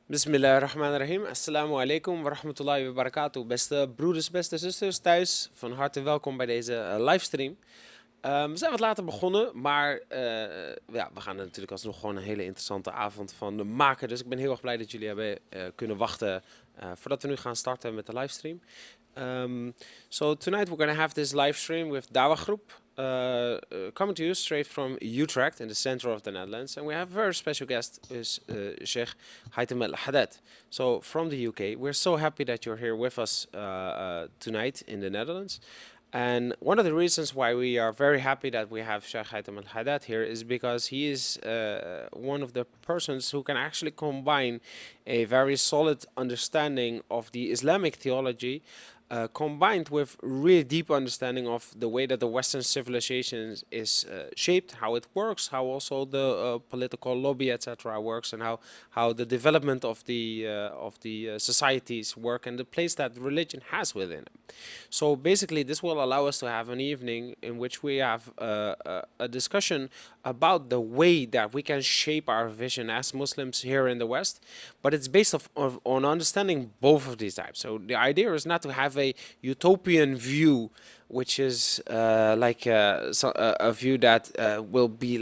Bismillahirrahmanirrahim. Assalamu alaikum wa rahmatullahi wa barakatuh. Beste broeders, beste zusters thuis, van harte welkom bij deze livestream. We zijn wat later begonnen, maar ja, we gaan er natuurlijk alsnog gewoon een hele interessante avond van maken. Dus ik ben heel erg blij dat jullie hebben kunnen wachten voordat we nu gaan starten met de livestream. So tonight we're going to have this live stream with Dawah-Groep, coming to you straight from Utrecht in the center of the Netherlands. And we have a very special guest, is Sheikh Haitham al-Haddad. So from the UK, we're so happy that you're here with us tonight in the Netherlands. And one of the reasons why we are very happy that we have Sheikh Haitham al-Haddad here is because he is one of the persons who can actually combine a very solid understanding of the Islamic theology combined with really deep understanding of the way that the Western civilization is shaped, how it works, how also the political lobby, etc., works, and how the development of the societies work, and the place that religion has within it. So basically, this will allow us to have an evening in which we have a discussion about the way that we can shape our vision as Muslims here in the West, but it's based on understanding both of these types. So the idea is not to have a utopian view, which is a view that will be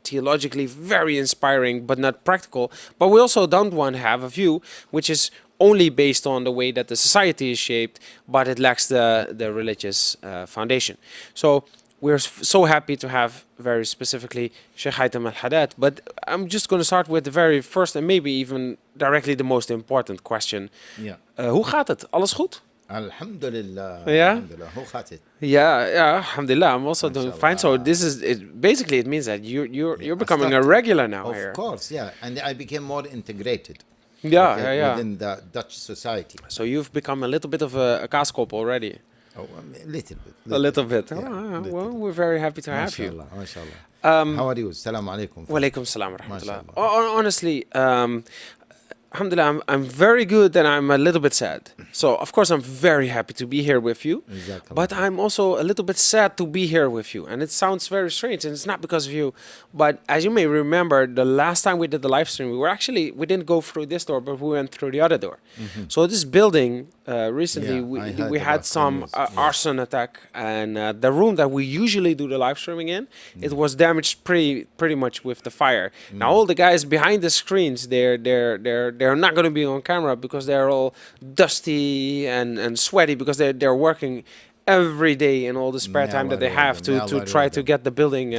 theologically very inspiring but not practical. But we also don't want to have a view which is only based on the way that the society is shaped, but it lacks the religious foundation. So we're so happy to have very specifically Sheikh Haitham al-Haddad. But I'm just going to start with the very first and maybe even directly the most important question. Yeah. Hoe gaat het? Alles goed? Alhamdulillah. Yeah? Alhamdulillah. Hoe gaat het? Yeah, alhamdulillah. I'm also doing fine. So this is it. Basically, it means that you're becoming a regular now here. Of course, yeah. And I became more integrated. Yeah. Within the Dutch society. So you've become a little bit of a kaaskop already. Oh, a little bit. A little bit. Yeah, Well, we're very happy to have you. MashaAllah. How are you? Assalamu alaikum. Wa alaikum salam wa rahmatullah. Honestly, alhamdulillah, I'm very good and I'm a little bit sad. So, of course, I'm very happy to be here with you. Exactly. But I'm also a little bit sad to be here with you. And it sounds very strange, and it's not because of you. But as you may remember, the last time we did the live stream, we didn't go through this door, but we went through the other door. Mm-hmm. So this building, recently, we had some arson attack. And the room that we usually do the live streaming in, it was damaged pretty much with the fire. Now, all the guys behind the screens, they're not going to be on camera because they're all dusty and sweaty because they're working every day in all the spare time that they have to try to get the building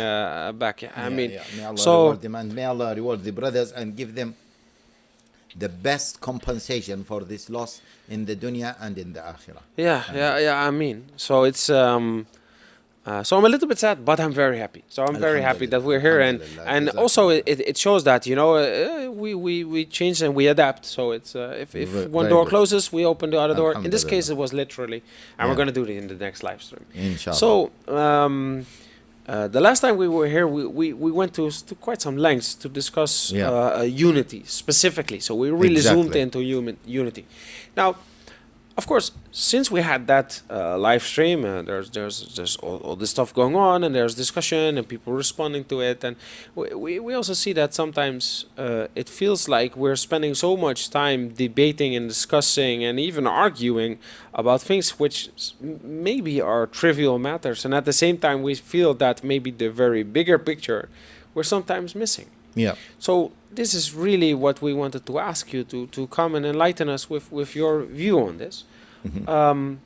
back. May Allah reward them, and may Allah reward the brothers and give them the best compensation for this loss in the dunya and in the akhirah. Yeah. I mean, so it's so I'm a little bit sad, but I'm very happy. So I'm very happy that we're here, and also it shows that we change and we adapt. So it's if one door closes, we open the other door. In this case, it was literally, and we're going to do it in the next live stream. Inshallah. So the last time we were here, we went to quite some lengths to discuss unity specifically. So we really zoomed into unity. Now, of course, since we had that live stream, there's all this stuff going on, and there's discussion and people responding to it, and we also see that sometimes it feels like we're spending so much time debating and discussing and even arguing about things which maybe are trivial matters, and at the same time we feel that maybe the very bigger picture we're sometimes missing. Yeah. So this is really what we wanted to ask you to come and enlighten us with your view on this. Mm-hmm.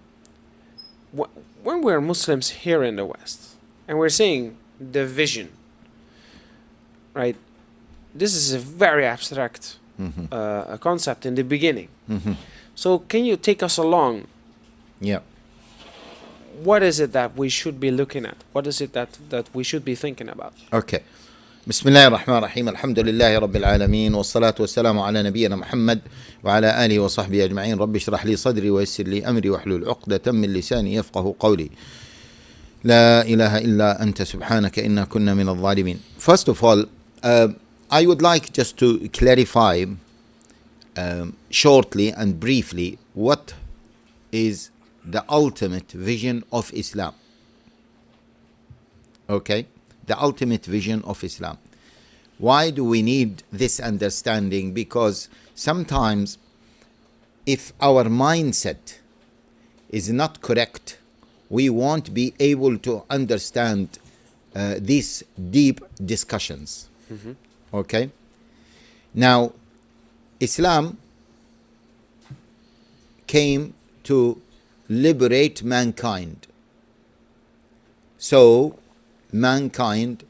When we're Muslims here in the West and we're seeing the vision, right? This is a very abstract concept in the beginning. Mm-hmm. So can you take us along? Yeah. What is it that we should be looking at? What is it that we should be thinking about? Okay. بسم الله الرحمن الرحيم الحمد لله رب العالمين والصلاة والسلام على نبينا محمد وعلى آله وصحبه أجمعين رب اشرح لي صدري ويسر لي أمري واحلل عقدة من لساني يفقه قولي لا إله إلا أنت سبحانك إنا كنا من الظالمين. First of all, I would like just to clarify shortly and briefly what is the ultimate vision of Islam. Okay? The ultimate vision of Islam. Why do we need this understanding? Because sometimes if our mindset is not correct, we won't be able to understand these deep discussions. Okay? Now, Islam came to liberate mankind. So, mankind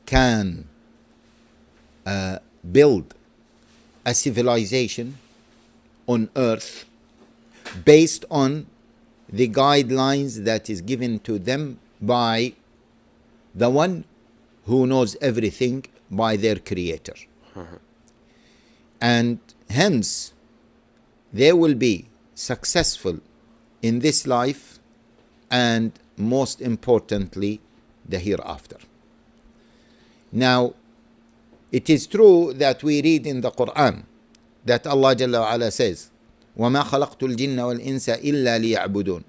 can build a civilization on earth based on the guidelines that is given to them by the one who knows everything, by their creator. And hence they will be successful in this life and most importantly the hereafter. Now, it is true that we read in the Quran that Allah Jalla wa Ala says, وَمَا خَلَقْتُ الْجِنَّ وَالْإِنسَ إِلَّا لِيَعْبُدُونَ.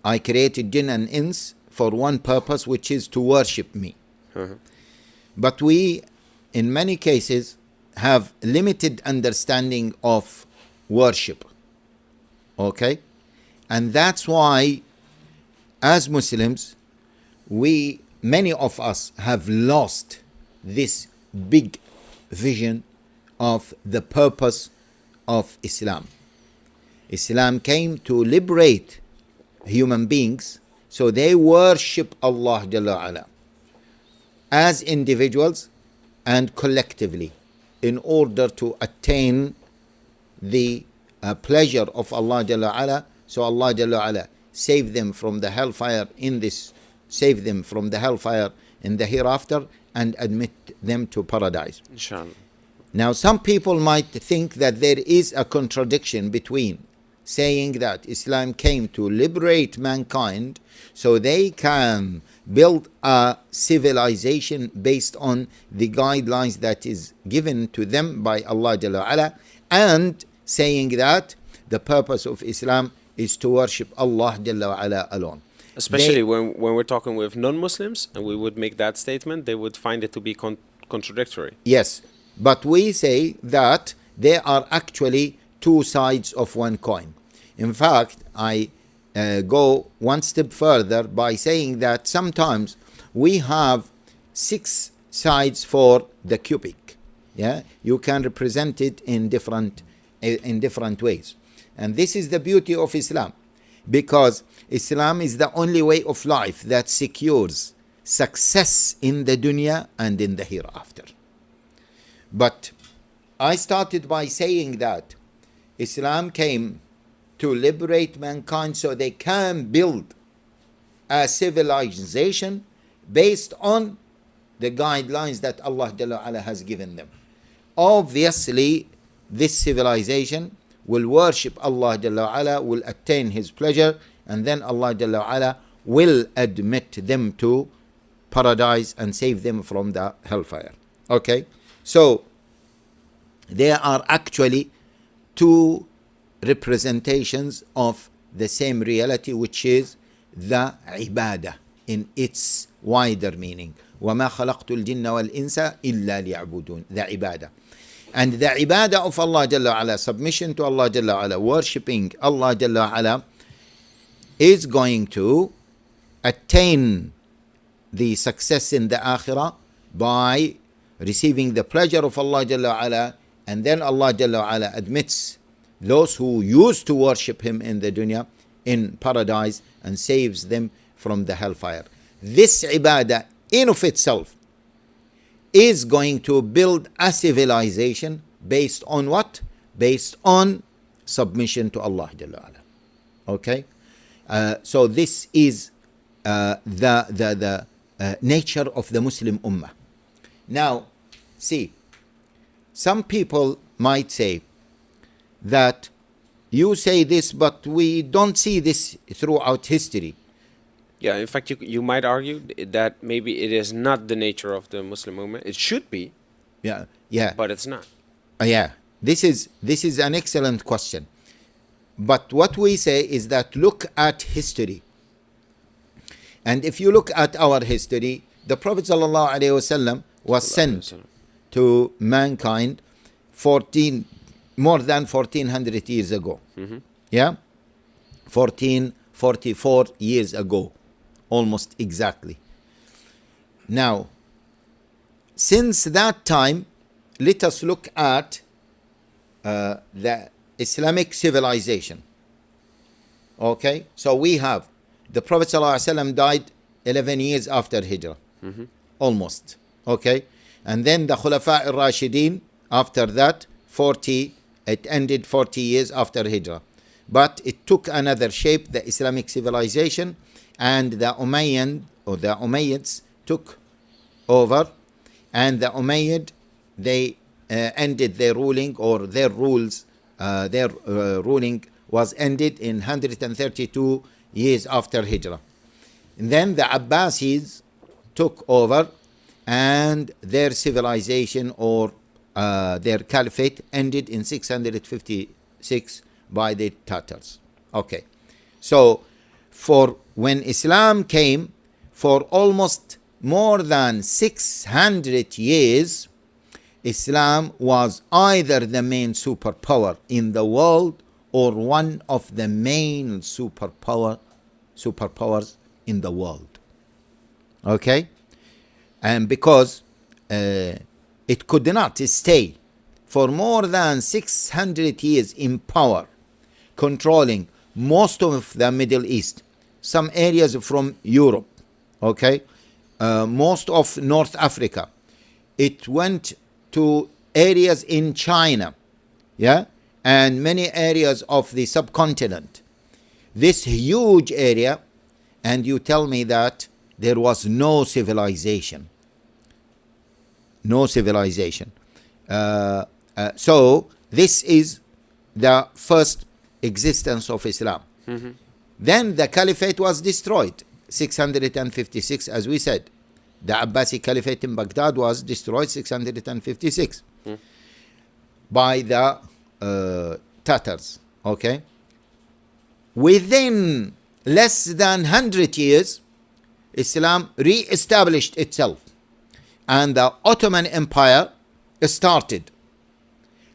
I created jinn and ins for one purpose, which is to worship me. But we, in many cases, have limited understanding of worship. Okay? And that's why, as Muslims, many of us have lost this big vision of the purpose of Islam. Islam came to liberate human beings so they worship Allah Jalla wa Ala as individuals and collectively in order to attain the pleasure of Allah Jalla wa Ala. So Allah Jalla wa Ala save them from the hellfire save them from the hellfire in the hereafter and admit them to paradise. Inshallah. Now, some people might think that there is a contradiction between saying that Islam came to liberate mankind so they can build a civilization based on the guidelines that is given to them by Allah Jalla wa Ala, and saying that the purpose of Islam is to worship Allah Jalla wa Ala alone. Especially when we're talking with non-Muslims and we would make that statement, they would find it to be contradictory. Yes, but we say that there are actually two sides of one coin. In fact, I go one step further by saying that sometimes we have 6 sides for the cubic. Yeah, you can represent it in different ways, and this is the beauty of Islam, because Islam is the only way of life that secures success in the dunya and in the hereafter. But I started by saying that Islam came to liberate mankind so they can build a civilization based on the guidelines that Allah Jalla wa Ala has given them. Obviously, this civilization will worship Allah Jalla wa Ala, will attain His pleasure, and then Allah Jalla wa Ala will admit them to paradise and save them from the hellfire. Okay? So, there are actually 2 representations of the same reality, which is the ibadah in its wider meaning. وَمَا خَلَقْتُ الْجِنَّ وَالْإِنسَ إِلَّا لِيَعْبُدُونَ. The ibadah. And the ibadah of Allah Jalla wa Ala, submission to Allah Jalla wa Ala, worshipping Allah Jalla wa Ala, is going to attain the success in the akhirah by receiving the pleasure of Allah Jalla wa Ala, and then Allah Jalla wa Ala admits those who used to worship Him in the dunya in paradise and saves them from the hellfire. This ibadah in of itself is going to build a civilization based on what? Based on submission to Allah Jalla wa Ala. Okay? So this is the nature of the Muslim Ummah. Now, see, some people might say that you say this, but we don't see this throughout history. Yeah, in fact, you might argue that maybe it is not the nature of the Muslim Ummah. It should be. Yeah. But it's not. Yeah. This is an excellent question. But what we say is that look at history. And if you look at our history, the Prophet ﷺ was sent to mankind more than 1400 years ago. Yeah? 1444 years ago, almost exactly. Now, since that time, let us look at the Islamic civilization. Okay, so we have the Prophet ﷺ died 11 years after Hijrah, almost. Okay, and then the Khulafa al-Rashidin after that, it ended 40 years after Hijrah. But it took another shape, the Islamic civilization, and the Umayyads took over, and the Umayyad, they ended their ruling, or their rules, ruling was ended in 132 years after Hijrah. And then the Abbasids took over, and their civilization, or their caliphate, ended in 656 by the Tatars. Okay, so for when Islam came, for almost more than 600 years, Islam was either the main superpower in the world or one of the main superpowers in the world. Okay, and because it could not stay for more than 600 years in power, controlling most of the Middle East, some areas from Europe, okay, most of North Africa. It went to areas in China, yeah, and many areas of the subcontinent. This huge area, and you tell me that there was no civilization. No civilization. So this is the first existence of Islam. Then the caliphate was destroyed, 656, as we said. The Abbasi Caliphate in Baghdad was destroyed 656 by the Tatars. Okay, within less than 100 years, Islam re-established itself, and the Ottoman Empire started.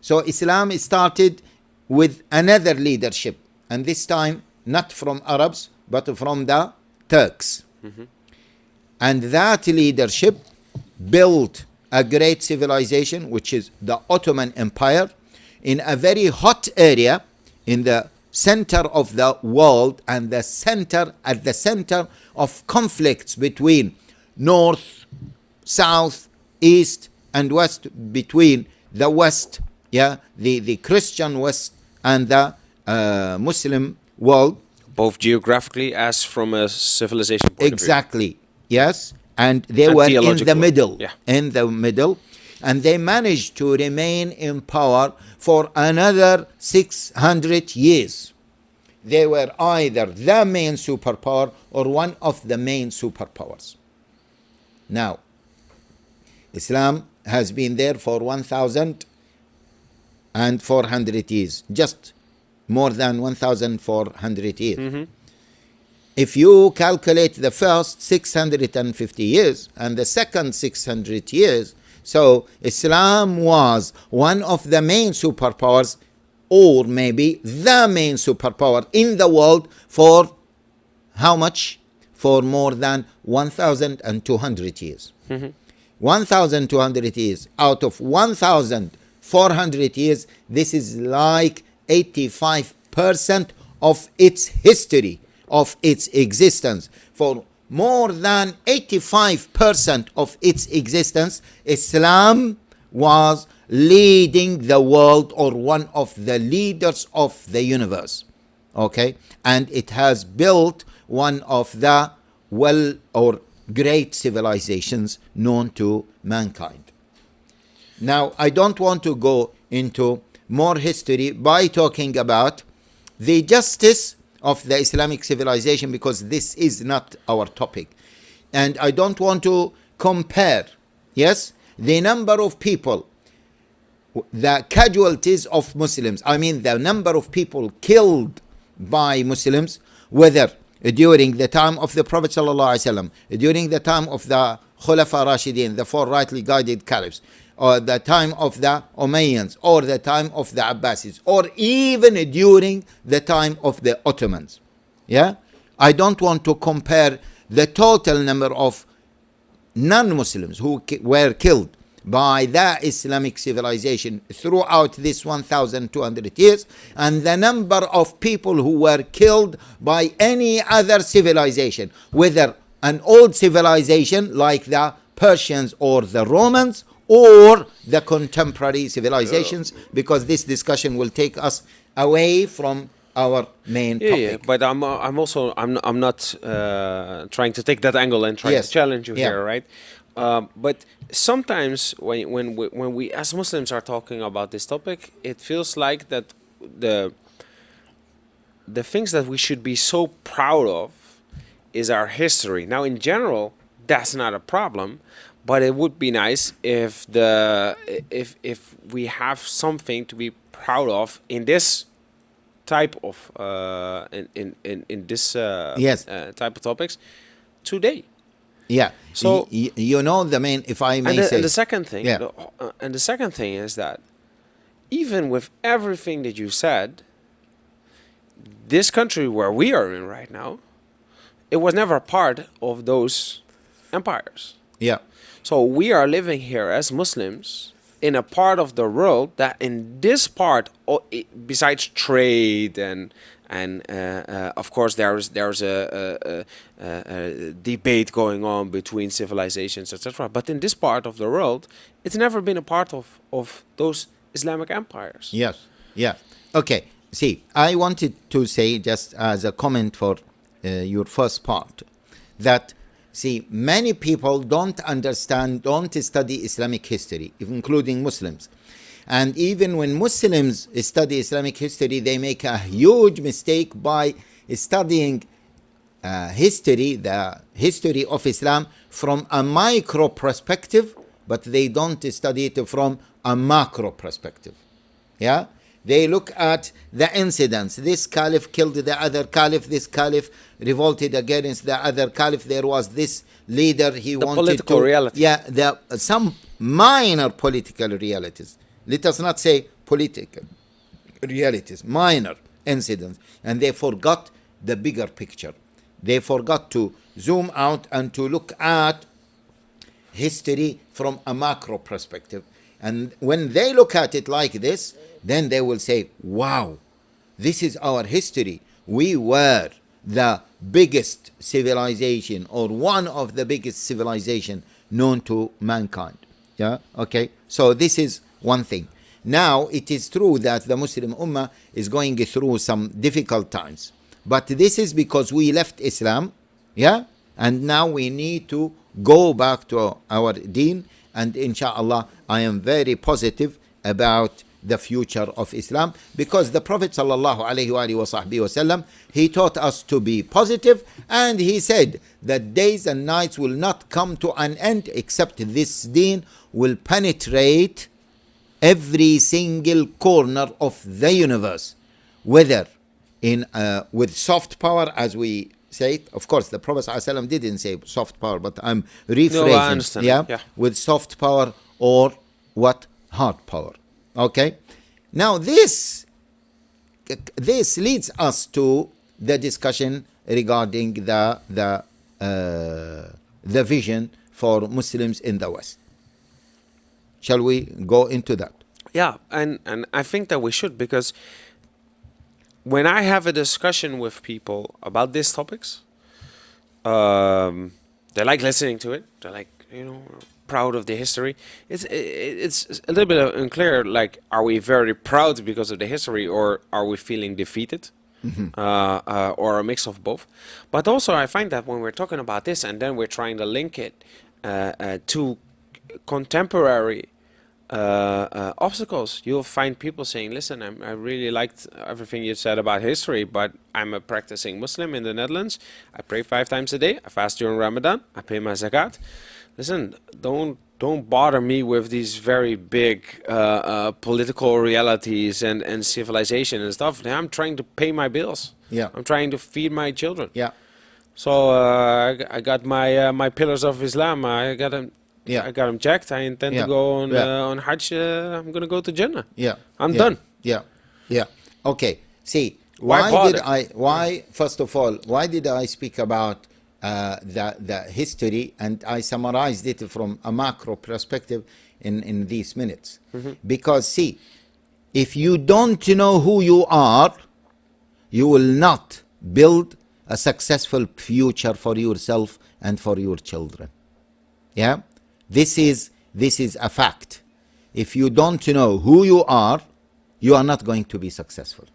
So Islam started with another leadership, and this time not from Arabs but from the Turks. And that leadership built a great civilization, which is the Ottoman Empire, in a very hot area in the center of the world, and at the center of conflicts between north, south, east, and west, between the west, the Christian west, and the Muslim world, both geographically as from a civilization point of view. Exactly. Yes, and they were in the middle, and they managed to remain in power for another 600 years. They were either the main superpower or one of the main superpowers. Now, Islam has been there for 1,400 years, just more than 1,400 years. If you calculate the first 650 years and the second 600 years, so Islam was one of the main superpowers, or maybe the main superpower in the world for how much? For more than 1,200 years. 1,200 years. Out of 1,400 years, this is like 85% of its history, of its existence. For more than 85% of its existence, Islam was leading the world, or one of the leaders of the universe. Okay, and it has built one of the great civilizations known to mankind. Now, I don't want to go into more history by talking about the justice of the Islamic civilization, because this is not our topic. And I don't want to compare, the number of people, the casualties of Muslims, I mean the number of people killed by Muslims, whether during the time of the Prophet ﷺ, during the time of the Khulafa Rashidin, the four rightly guided caliphs, or the time of the Umayyads, or the time of the Abbasids, or even during the time of the Ottomans. Yeah, I don't want to compare the total number of non-Muslims who were killed by the Islamic civilization throughout this 1,200 years and the number of people who were killed by any other civilization, whether an old civilization like the Persians or the Romans or the contemporary civilizations, because this discussion will take us away from our main topic. Yeah, but I'm not trying to take that angle and try to challenge you here, right? But sometimes when we as Muslims are talking about this topic, it feels like that the things that we should be so proud of is our history. Now, in general, that's not a problem, but it would be nice if if we have something to be proud of in this type of in this type of topics today. Yeah. So you know the main, if I may say. And the second thing, and the second thing is that even with everything that you said, this country where we are in right now, it was never a part of those empires. Yeah. So we are living here as Muslims in a part of the world that in this part, besides trade and of course there's a debate going on between civilizations, etc. But in this part of the world, it's never been a part of those Islamic empires. Yes. Yeah. Okay. See, I wanted to say, just as a comment for your first part, that see, many people don't understand, don't study Islamic history, including Muslims. And even when Muslims study Islamic history, they make a huge mistake by studying history, the history of Islam, from a micro perspective, but they don't study it from a macro perspective. Yeah? They look at the incidents. This caliph killed the other caliph. This caliph revolted against the other caliph. There was this leader. He wanted political reality. Yeah, some minor political realities. Let us not say political realities, minor incidents. And they forgot the bigger picture. They forgot to zoom out and to look at history from a macro perspective. And when they look at it like this, then they will say, wow, this is our history. We were the biggest civilization, or one of the biggest civilization known to mankind. Yeah, okay. So this is one thing. Now, it is true that the Muslim Ummah is going through some difficult times. But this is because we left Islam, yeah? And now we need to go back to our deen. And inshallah, I am very positive about the future of Islam, because the Prophet sallallahu alaihi wasallam, he taught us to be positive, and he said that days and nights will not come to an end except this deen will penetrate every single corner of the universe, whether in with soft power, as we say it. Of course, the Prophet ﷺ didn't say soft power, but I'm rephrasing. No, I understand. Yeah, with soft power or what, hard power. Okay. Now this leads us to the discussion regarding the vision for Muslims in the West. Shall we go into that? Yeah, and I think that we should, because when I have a discussion with people about these topics, they like listening to it. They're like, proud of the history. It's a little bit unclear, like, are we very proud because of the history, or are we feeling defeated? Or a mix of both. But also I find that when we're talking about this and then we're trying to link it to contemporary obstacles, you'll find people saying, listen, I really liked everything you said about history, but I'm a practicing Muslim in the Netherlands. I pray 5 times a day. I fast during Ramadan. I pay my zakat. Listen, don't bother me with these very big political realities and civilization and stuff. I'm trying to pay my bills. Yeah. I'm trying to feed my children. Yeah. So I got my my pillars of Islam. I got them. Yeah. I got them checked. I intend to Yeah. go on Yeah. on Hajj. I'm gonna go to Jannah. Yeah. I'm Yeah. done. Yeah. Yeah. Okay. See, Why why did bother? why, first of all, why did I speak about the history, and I summarized it from a macro perspective in these minutes? Because, see, if you don't know who you are, you will not build a successful future for yourself and for your children. Yeah? This is a fact. If you don't know who you are not going to be successful.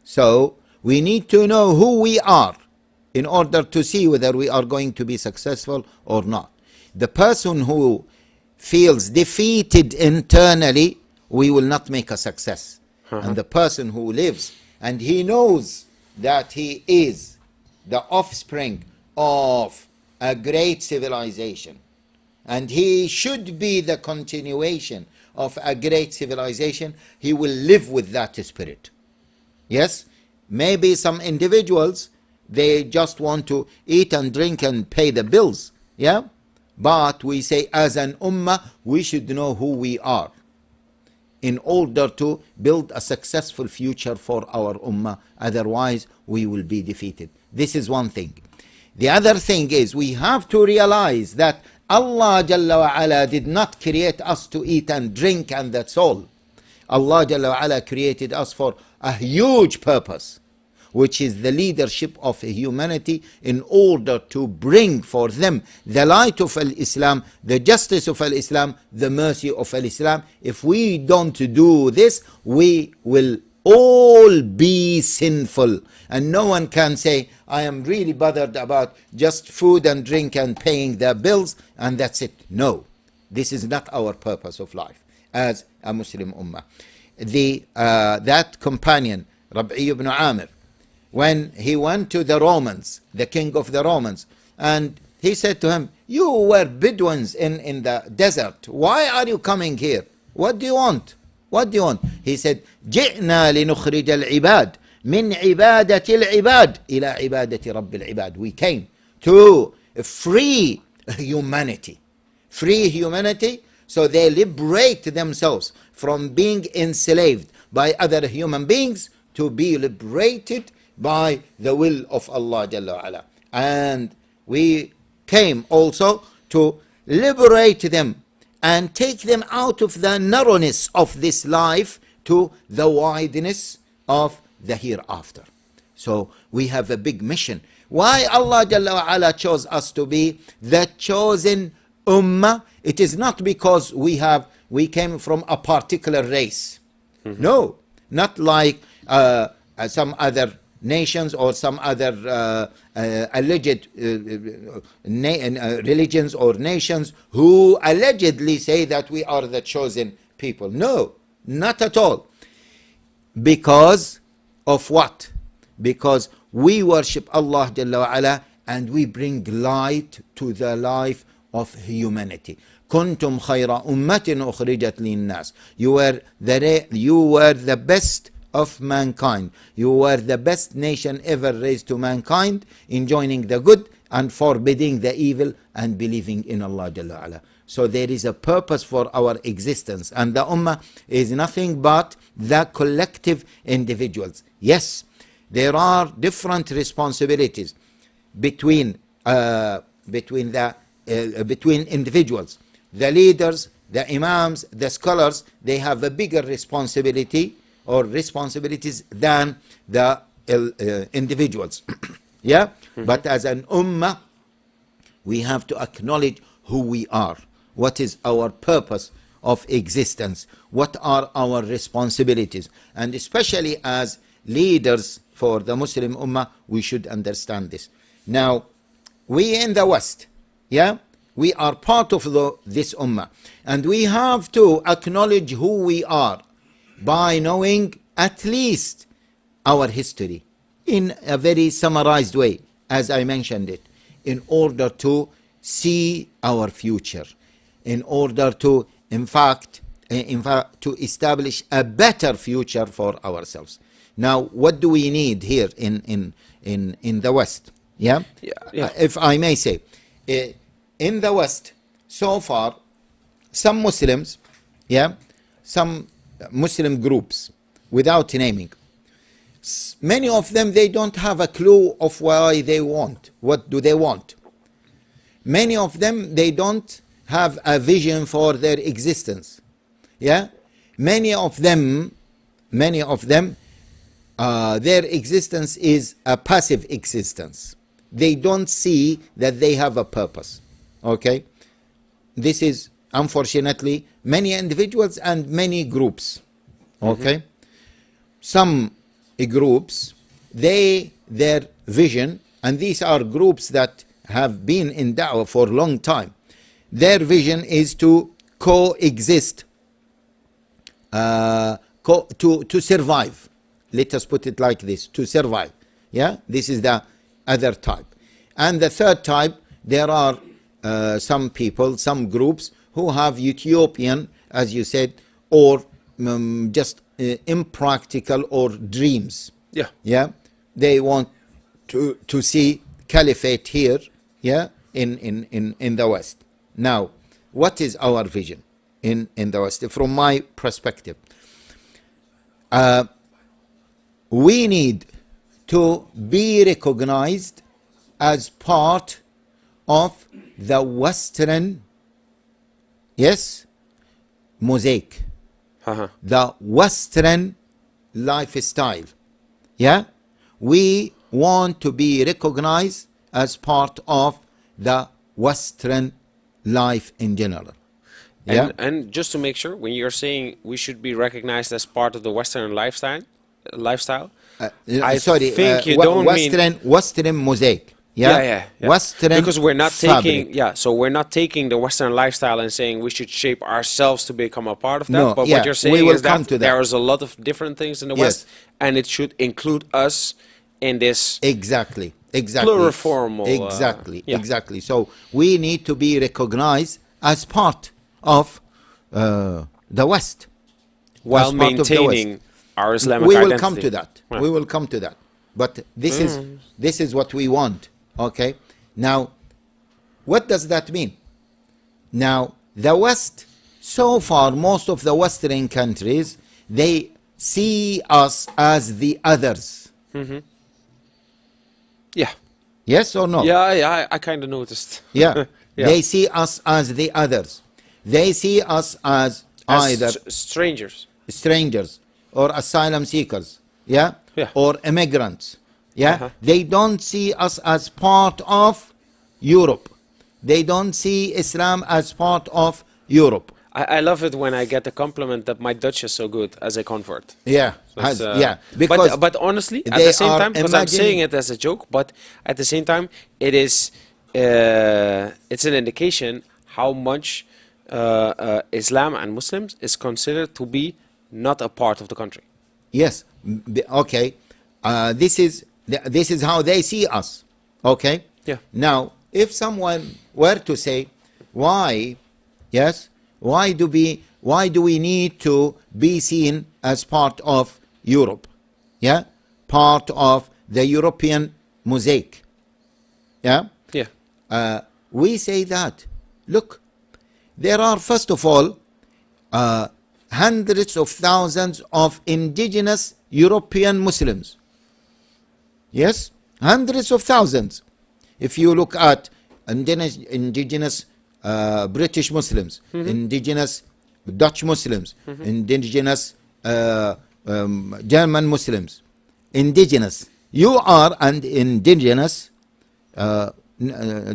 So we need to know who we are in order to see whether we are going to be successful or not. The person who feels defeated internally, we will not make a success. And the person who lives and he knows that he is the offspring of a great civilization, and he should be the continuation of a great civilization, he will live with that spirit. Yes, maybe some individuals, they just want to eat and drink and pay the bills. Yeah, but we say as an ummah, we should know who we are in order to build a successful future for our ummah. Otherwise, we will be defeated. This is one thing. The other thing is we have to realize that Allah Jalla wa Ala did not create us to eat and drink and that's all. Allah Jalla wa Ala created us for a huge purpose, which is the leadership of humanity, in order to bring for them the light of Islam, the justice of Islam, the mercy of Islam. If we don't do this, we will all be sinful, and no one can say, I am really bothered about just food and drink and paying their bills and that's it. No, this is not our purpose of life as a Muslim ummah. That companion, Rab'i ibn Amir, when he went to the Romans, the king of the Romans, and he said to him, you were Bedouins in the desert. Why are you coming here? What do you want? What do you want? He said, جئنا لنخرج العباد من عبادة العباد إلى عبادة رب العباد. We came to free humanity. Free humanity, so they liberate themselves from being enslaved by other human beings to be liberated by the will of Allah Jalla wa Ala. And we came also to liberate them and take them out of the narrowness of this life to the wideness of the hereafter. So we have a big mission. Why Allah Jalla wa Ala chose us to be the chosen ummah? It is not because we came from a particular race. No, not like some other nations or some other alleged religions or nations who allegedly say that we are the chosen people. No, not at all. Because of what? Because we worship Allah Jalla wa Ala and we bring light to the life of humanity. كنتم خير أمة أخرجت للناس. You were the best of mankind. You were the best nation ever raised to mankind, enjoining the good and forbidding the evil and believing in Allah Jalla wa Ala. So there is a purpose for our existence, and the ummah is nothing but the collective individuals. Yes, there are different responsibilities between individuals. The leaders, the imams, the scholars, they have a bigger responsibility or responsibilities than the individuals. Yeah? But as an ummah, we have to acknowledge who we are. What is our purpose of existence? What are our responsibilities? And especially as leaders for the Muslim ummah, we should understand this. Now, we in the West, yeah, we are part of this ummah, and we have to acknowledge who we are by knowing at least our history in a very summarized way, as I mentioned it, in order to see our future, in order to, in fact, to establish a better future for ourselves. Now, what do we need here in the West? Yeah? Yeah. If I may say, in the West, so far, some Muslims, yeah, some Muslim groups, without naming, many of them, they don't have a clue of why they want. What do they want? Many of them, they don't have a vision for their existence. Yeah? Many of them, their existence is a passive existence. They don't see that they have a purpose. Okay? This is, unfortunately, many individuals and many groups. Okay? Some groups, their vision, and these are groups that have been in Dawah for a long time, their vision is to coexist, to survive. Let us put it like this, to survive. Yeah, this is the other type. And the third type, there are some people, some groups who have utopian, as you said, or just impractical or dreams. Yeah. Yeah, they want to see caliphate here, yeah, in the West. Now, what is our vision in the West? From my perspective, we need to be recognized as part of the Western, yes, mosaic, the Western lifestyle. Yeah, we want to be recognized as part of the Western life in general. Yeah, And just to make sure, when you're saying we should be recognized as part of the Western lifestyle, I think you don't mean Western mosaic. Yeah? Yeah. Western, because we're not fabric. taking, so we're not taking the Western lifestyle and saying we should shape ourselves to become a part of that. No, but yeah, what you're we saying will is come that to that. there is a lot of different things in the Yes. West, and it should include us in this Exactly. pluriformal. Exactly. So we need to be recognized as part of the West, while as part of the maintaining our Islamic we identity. will come to that. Yeah. We will come to that. But this is what we want. Okay. Now, what does that mean? Now, the West, so far, most of the Western countries, they see us as the others. Yeah. Yes or no? Yeah, I kind of noticed. Yeah. Yeah. They see us as the others. They see us as either strangers. strangers or asylum seekers, yeah, Yeah. or immigrants, yeah. They don't see us as part of Europe. They don't see Islam as part of Europe. I love it when I get the compliment that my Dutch is so good as a convert. Yeah, That's, yeah. Because but honestly, at they the same are time, because I'm imagining- saying it as a joke, but at the same time, it is it's an indication how much Islam and Muslims is considered to be not a part of the country. yes, okay. This is how they see us. Okay. Yeah. Now, if someone were to say, why, yes, why do we need to be seen as part of Europe? Yeah, part of the European mosaic. Yeah. Yeah. We say that, look, there are, first of all, hundreds of thousands of indigenous European Muslims. Yes, hundreds of thousands. If you look at indigenous British Muslims, indigenous Dutch Muslims, indigenous German Muslims, indigenous. You are an indigenous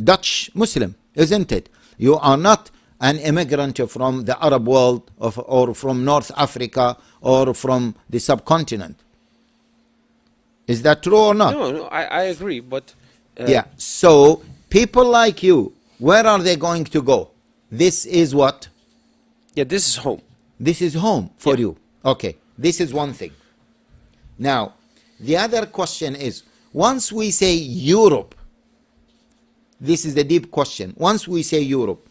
Dutch Muslim, isn't it? You are not an immigrant from the Arab world or from North Africa or from the subcontinent. Is that true or not? No, I agree, but Yeah. So people like you, where are they going to go? This is what? yeah, this is home. This is home for Yeah. you. Okay. This is one thing. Now, the other question is, once we say Europe, this is the deep question. Once we say Europe,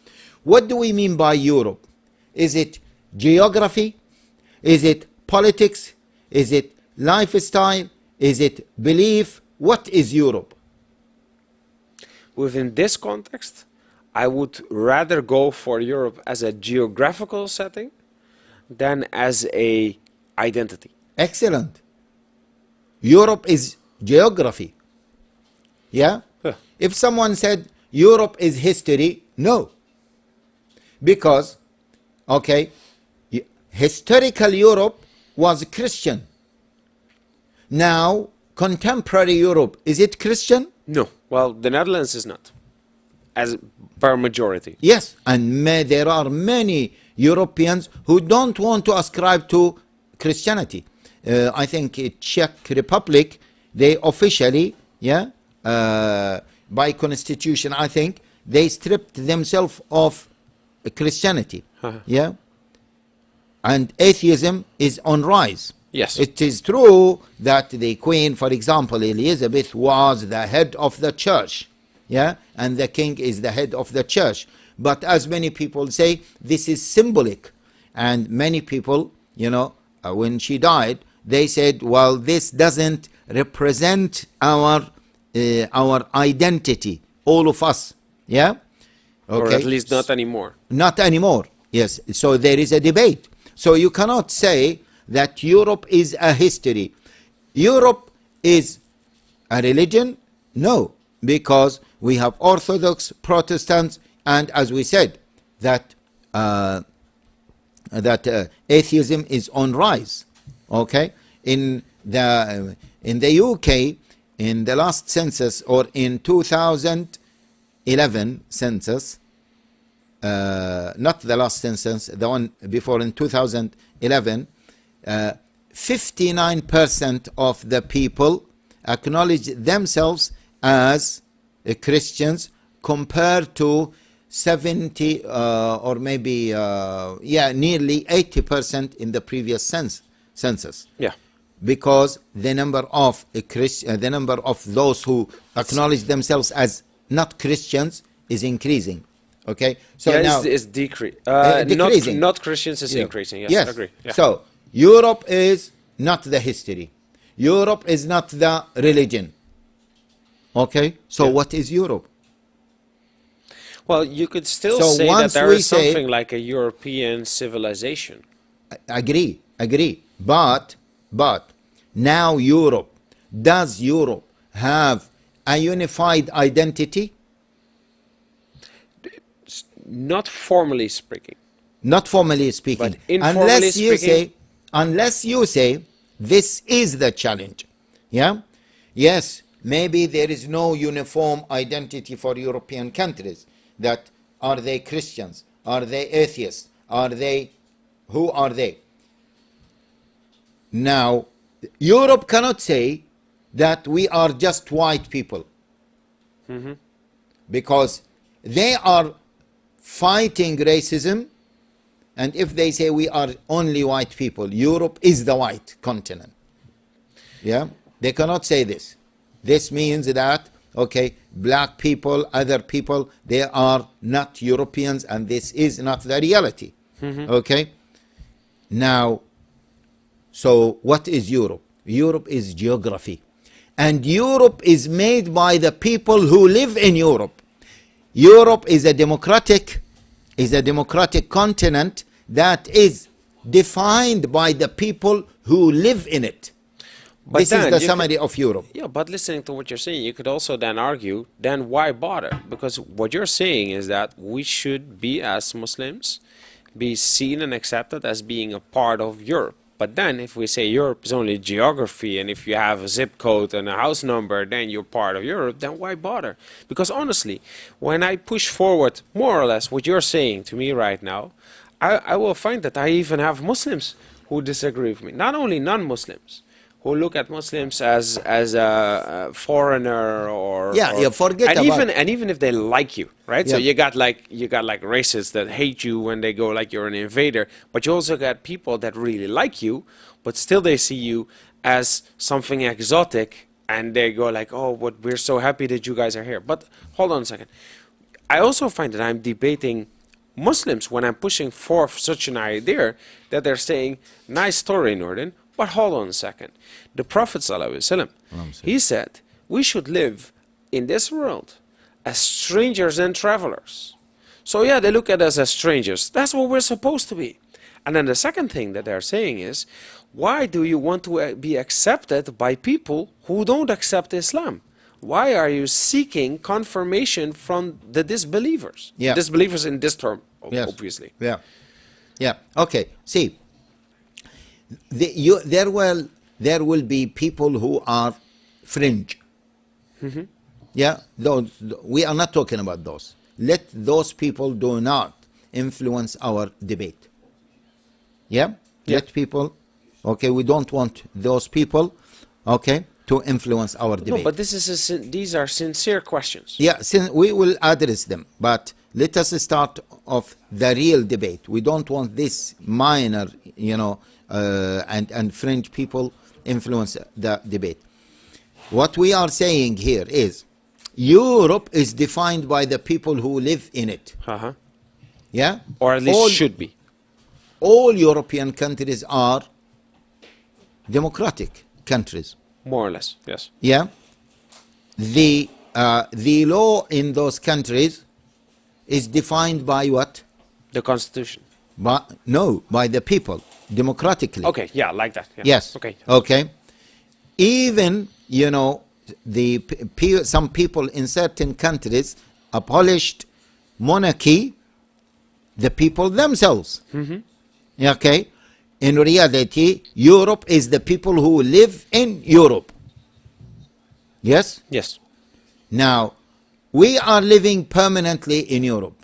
what do we mean by Europe? Is it geography? Is it politics? Is it lifestyle? Is it belief? What is Europe? within this context, I would rather go for Europe as a geographical setting than as a identity. Excellent. Europe is geography. Yeah? Huh. If someone said Europe is history, no. Because, okay, historical Europe was Christian. Now, contemporary Europe, is it Christian? No. Well, the Netherlands is not, as per majority. Yes, and there are many Europeans who don't want to ascribe to Christianity. I think Czech Republic, they officially, by constitution, I think, they stripped themselves of Christianity. Yeah, and atheism is on rise. Yes. It is true that the Queen, for example, Elizabeth, was the head of the church. Yeah, and the king is the head of the church. But as many people say, this is symbolic. And many people, when she died, they said, well, this doesn't represent our identity, all of us. Yeah? Okay. Or at least not anymore. Not anymore, yes. So there is a debate. So you cannot say that Europe is a history. Europe is a religion? No, because we have Orthodox, Protestants, and as we said, that atheism is on rise. Okay, in the UK, in the last census, or in 2011 census, not the last census, the one before, in 2011, 59% of the people acknowledge themselves as Christians, compared to 70 or maybe nearly 80% in the previous census. Yeah. Because the number of those who acknowledge themselves as not Christians is increasing. Okay, so now it's decreasing. Not Christians is increasing. Yes, yes. I agree. Yeah. So Europe is not the history. Europe is not the religion. Okay, so what is Europe? Well, you could still So say that once there we is say- something like a European civilization. Agree. But now Europe, does Europe have a unified identity? Not formally speaking. Not formally speaking. But informally unless you say this is the challenge. Yeah? Yes, maybe there is no uniform identity for European countries. That are they Christians? Are they atheists? Who are they? Now, Europe cannot say that we are just white people. Because they are fighting racism, and if they say we are only white people, Europe is the white continent. Yeah, they cannot say this. This means that, okay, black people, other people, they are not Europeans, and this is not the reality. Okay, now, so what is Europe? Europe is geography, and Europe is made by the people who live in Europe. Europe is a democratic continent that is defined by the people who live in it. But this is then the you summary of Europe. Yeah, but listening to what you're saying, you could also then argue, then why bother? Because what you're saying is that we should be, as Muslims, be seen and accepted as being a part of Europe. But then if we say Europe is only geography, and if you have a zip code and a house number, then you're part of Europe, then why bother? Because honestly, when I push forward more or less what you're saying to me right now, I will find that I even have Muslims who disagree with me. Not only non-Muslims, who look at Muslims as a foreigner, or forget and about even if they like you, right? So you got like racists that hate you when they go like you're an invader, but you also got people that really like you, but still they see you as something exotic, and they go like, oh, but we're so happy that you guys are here. But hold on a second. I also find that I'm debating Muslims when I'm pushing forth such an idea that they're saying, nice story, Nourdeen, but hold on a second. The Prophet ﷺ, he said, we should live in this world as strangers and travelers. So yeah, they look at us as strangers. That's what we're supposed to be. And then the second thing that they're saying is, why do you want to be accepted by people who don't accept Islam? Why are you seeking confirmation from the disbelievers? Yeah. Disbelievers in this term, Yes. obviously. Yeah. Yeah. Okay. See, there will be people who are fringe. Yeah. Those, we are not talking about those. Let those people do not influence our debate. Yeah. Let people. Okay. We don't want those people. Okay. To influence our debate. No, but these are sincere questions. Yeah, we will address them, but let us start off the real debate. We don't want this minor, and fringe people influence the debate. What we are saying here is, Europe is defined by the people who live in it. Yeah? Or at least should be. All European countries are democratic countries. More or less, yes. Yeah. The law in those countries is defined by what? The constitution. By the people, democratically. Okay, yeah, like that. Yeah. Yes. Okay. Okay. Even, some people in certain countries abolished monarchy, the people themselves. Okay. In reality, Europe is the people who live in Europe. Yes? Yes. Now, we are living permanently in Europe.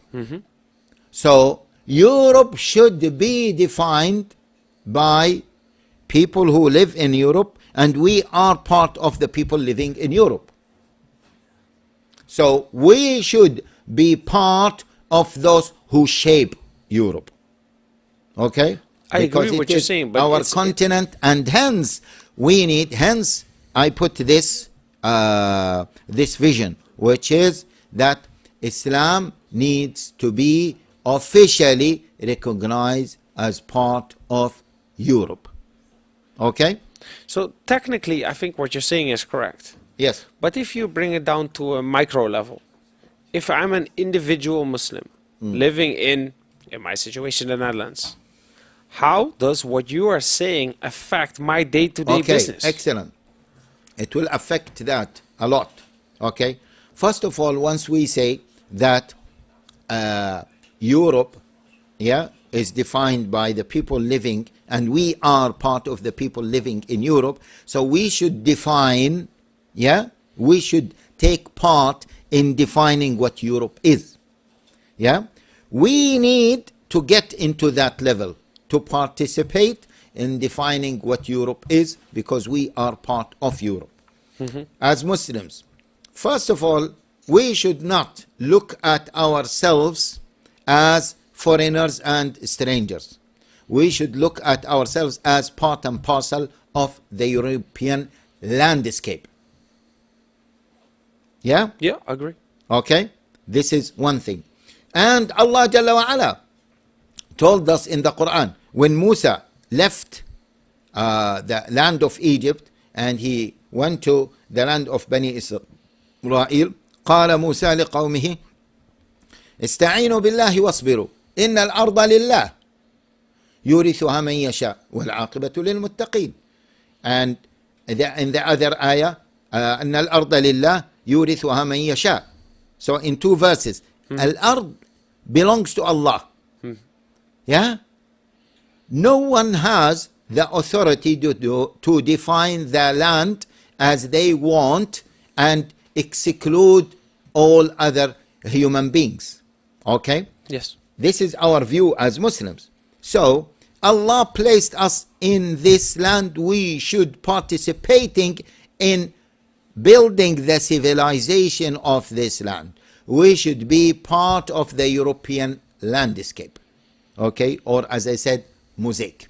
So, Europe should be defined by people who live in Europe, and we are part of the people living in Europe. So, we should be part of those who shape Europe. Okay? I agree with what you're saying, but our continent, and hence I put this vision, which is that Islam needs to be officially recognized as part of Europe. Okay? So technically, I think what you're saying is correct. Yes. But if you bring it down to a micro level, if I'm an individual Muslim living in my situation, the Netherlands, how does what you are saying affect my day-to-day business? Excellent. It will affect that a lot. Okay. First of all, once we say that Europe, is defined by the people living, and we are part of the people living in Europe, so we should define, we should take part in defining what Europe is. Yeah. We need to get into that level, to participate in defining what Europe is, because we are part of Europe. As Muslims, first of all, we should not look at ourselves as foreigners and strangers. We should look at ourselves as part and parcel of the European landscape. Yeah? Yeah, I agree. Okay? This is one thing. And Allah Jalla wa Ala told us in the Quran, when Musa left the land of Egypt and he went to the land of Bani Israel, قال موسى لقومه استعينوا بالله واصبروا إن الأرض لله يورثها من يشاء والعاقبة للمتقين. And in the other ayah, أن الأرض لله يورثها من يشاء. So in two verses, Al-Ard belongs to Allah. Yeah? No one has the authority to define the land as they want and exclude all other human beings. Okay? Yes. This is our view as Muslims. So, Allah placed us in this land. We should participating in building the civilization of this land. We should be part of the European landscape. Okay? Or as I said, Mosaic.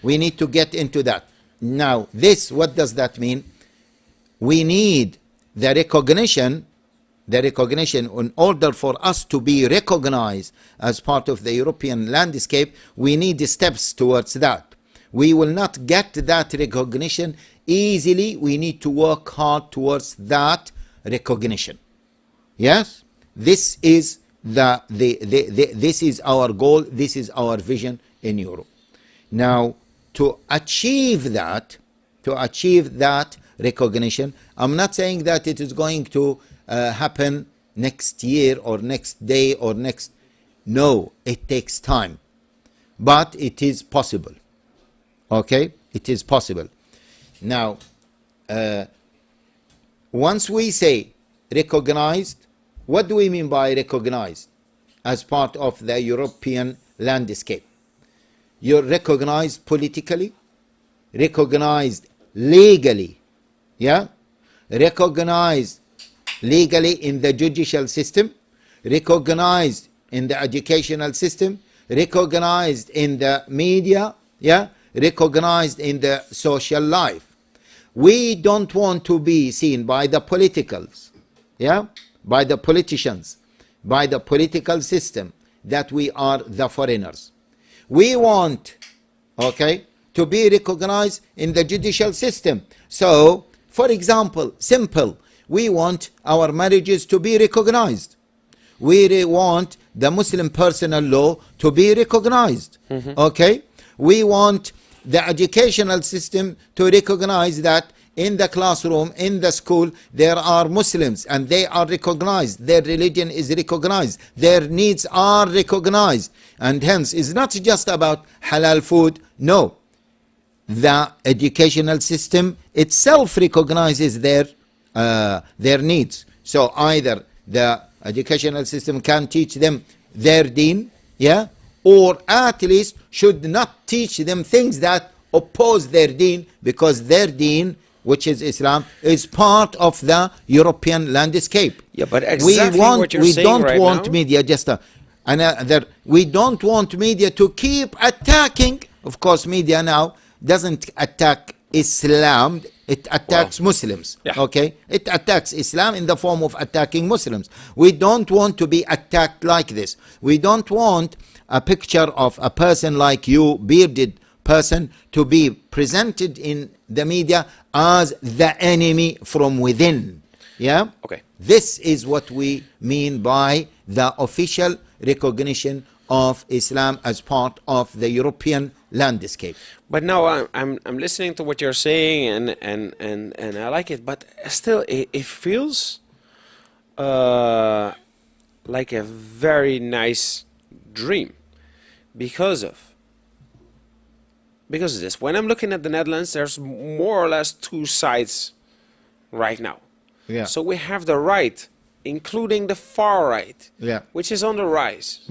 We need to get into that. Now, what does that mean? We need the recognition, in order for us to be recognized as part of the European landscape, we need steps towards that. We will not get that recognition easily. We need to work hard towards that recognition. Yes, this is this is our goal. This is our vision in Europe. Now, to achieve that recognition, I'm not saying that it is going to happen next year or next day or next. No, it takes time, but it is possible. Okay, it is possible. Now, once we say recognized, what do we mean by recognized as part of the European landscape? You're recognized politically, recognized legally, yeah, recognized legally in the judicial system, recognized in the educational system, recognized in the media, yeah, recognized in the social life. We don't want to be seen by the politicals, yeah, by the politicians, by the political system, that we are the foreigners. We want, okay, to be recognized in the judicial system. So, for example, simple, we want our marriages to be recognized. We want the Muslim personal law to be recognized. Okay? We want the educational system to recognize that in the classroom, in the school, there are Muslims and they are recognized. Their religion is recognized. Their needs are recognized. And hence, it's not just about halal food. No. The educational system itself recognizes their needs. So either the educational system can teach them their deen, yeah, or at least should not teach them things that oppose their deen, because their deen, which is Islam, is part of the European landscape. Yeah, but exactly what you're saying right now. We don't want media just we don't want media to keep attacking. Of course, media now doesn't attack Islam, it attacks Muslims. Yeah. Okay, it attacks Islam in the form of attacking Muslims. We don't want to be attacked like this. We don't want a picture of a person like you, bearded person, to be presented in the media as the enemy from within. Yeah? Okay. This is what we mean by the official recognition of Islam as part of the European landscape. But now I'm listening to what you're saying, and I like it, but still it feels like a very nice dream because of this. When I'm looking at the Netherlands, there's more or less two sides right now. Yeah. So we have the right, including the far right, yeah, which is on the rise.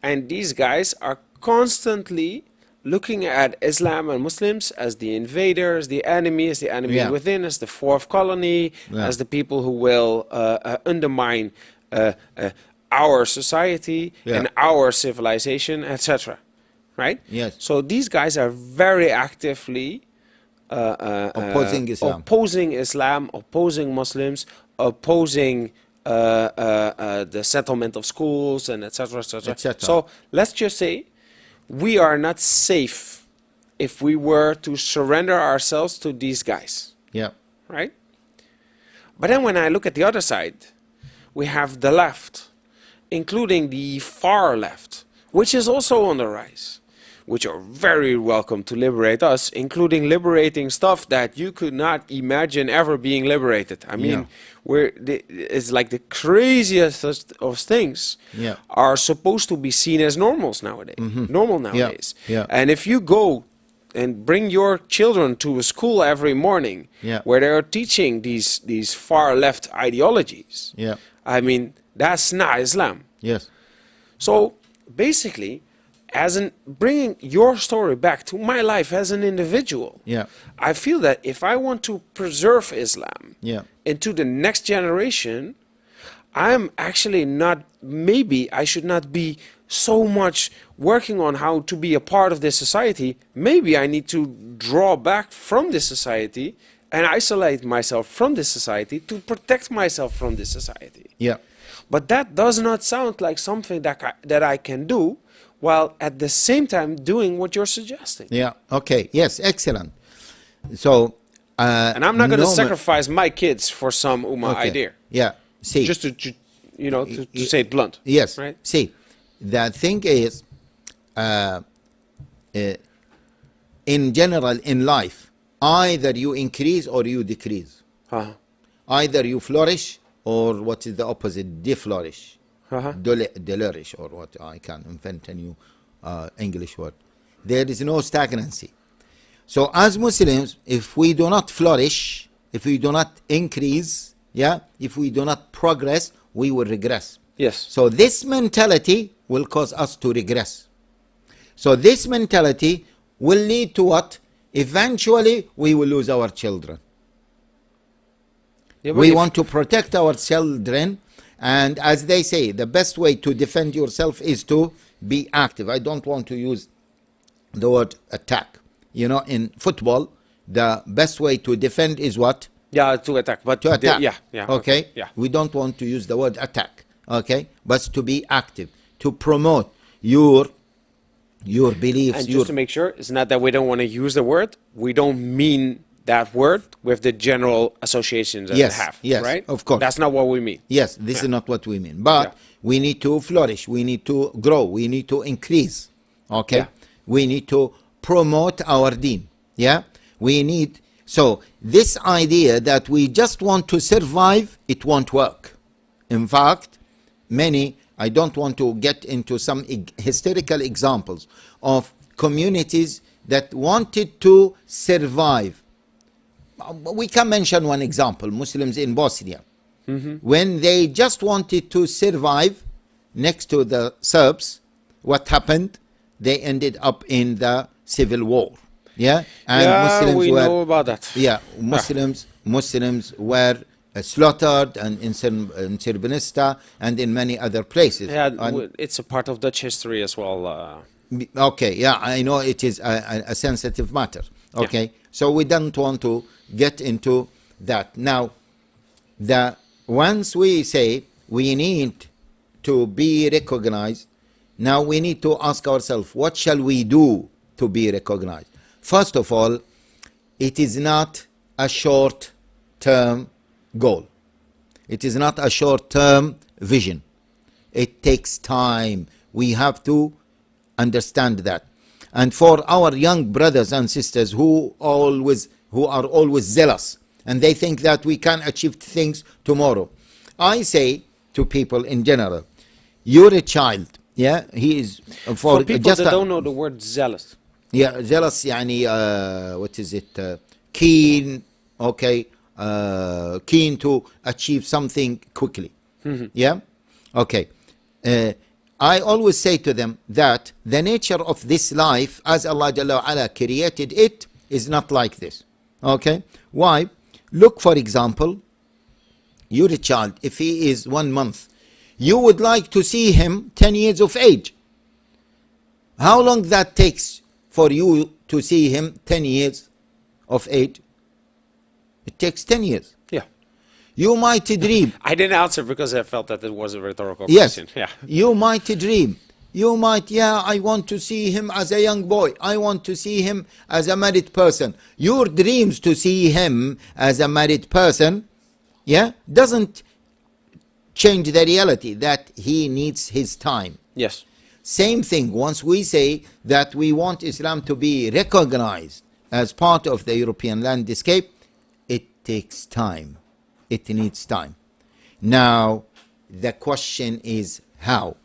And these guys are constantly looking at Islam and Muslims as the invaders, the enemy within, as the fourth colony, as the people who will undermine our society and our civilization, etc. Right? Yes. So these guys are very actively opposing Islam, opposing Muslims, opposing the settlement of schools, and etc. So let's just say we are not safe if we were to surrender ourselves to these guys. Yeah. Right? But then when I look at the other side, we have the left, including the far left, which is also on the rise, which are very welcome to liberate us, including liberating stuff that you could not imagine ever being liberated. I mean, it's like the craziest of things are supposed to be seen as normals nowadays. Normal nowadays. Yeah. And if you go and bring your children to a school every morning where they are teaching these far left ideologies, I mean, that's not Islam. Yes. So basically, as in bringing your story back to my life as an individual, I feel that if I want to preserve Islam into the next generation, I'm actually not, maybe I should not be so much working on how to be a part of this society. Maybe I need to draw back from this society and isolate myself from this society to protect myself from this society. Yeah. But that does not sound like something that I can do, while at the same time doing what you're suggesting. Yeah. Okay. Yes. Excellent. So, and I'm not going to sacrifice my kids for some idea. Yeah. See, Just to you know, to say it blunt. yes. Right. See, the thing is, uh, in general, in life, either you increase or you decrease. Uh-huh. Either you flourish or what is the opposite? Deflourish. Uh-huh. Delirish, or what? I can't invent a new English word. There is no stagnancy. So as Muslims, if we do not flourish, if we do not increase, if we do not progress, we will regress. Yes. So this mentality will cause us to regress. So this mentality will lead to what? Eventually, we will lose our children. Yeah, We want to protect our children, and as they say, the best way to defend yourself is to be active. I don't want to use the word attack. You know, in football, the best way to defend is what? Yeah, to attack. But To attack. yeah. Okay? Yeah. We don't want to use the word attack. Okay? But to be active, to promote your beliefs. And just to make sure, it's not that we don't want to use the word. We don't mean that word with the general associations that Yes, it have. yes, Right? of course. That's not what we mean. Yes, this is not what we mean. But we need to flourish. We need to grow. We need to increase. Okay? Yeah. We need to promote our deen. Yeah? We need... So, this idea that we just want to survive, it won't work. In fact, many... I don't want to get into some historical examples of communities that wanted to survive. We can mention one example, Muslims in Bosnia. When they just wanted to survive next to the Serbs, what happened? They ended up in the civil war. Yeah? And Muslims we were, know about that. yeah, Muslims were slaughtered, and in Srebrenica and in many other places. Yeah, And- it's a part of Dutch history as well. Okay, yeah, I know it is a sensitive matter. Okay, so we don't want to get into that. Now, once we say we need to be recognized, now we need to ask ourselves, what shall we do to be recognized? First of all, it is not a short-term goal. It is not a short-term vision. It takes time. We have to understand that. And for our young brothers and sisters who are always zealous and they think that we can achieve things tomorrow, I say to people in general, you're a child. Yeah, he is For people that don't know the word zealous. Yeah, zealous. يعني what is it? Keen. Okay. Keen to achieve something quickly. Yeah? Okay. I always say to them that the nature of this life, as Allah Jalla wa'ala created it, is not like this. Okay? Why? Look, for example, you're a child. If he is 1 month, you would like to see him 10 years of age. How long that takes for you to see him 10 years of age? It takes 10 years. Yeah. You might dream. I didn't answer because I felt that it was a rhetorical Yes. question. Yeah. You might dream. You might, I want to see him as a young boy. I want to see him as a married person. Your dreams to see him as a married person, doesn't change the reality that he needs his time. Yes. Same thing, once we say that we want Islam to be recognized as part of the European landscape, it takes time. It needs time. Now, the question is how?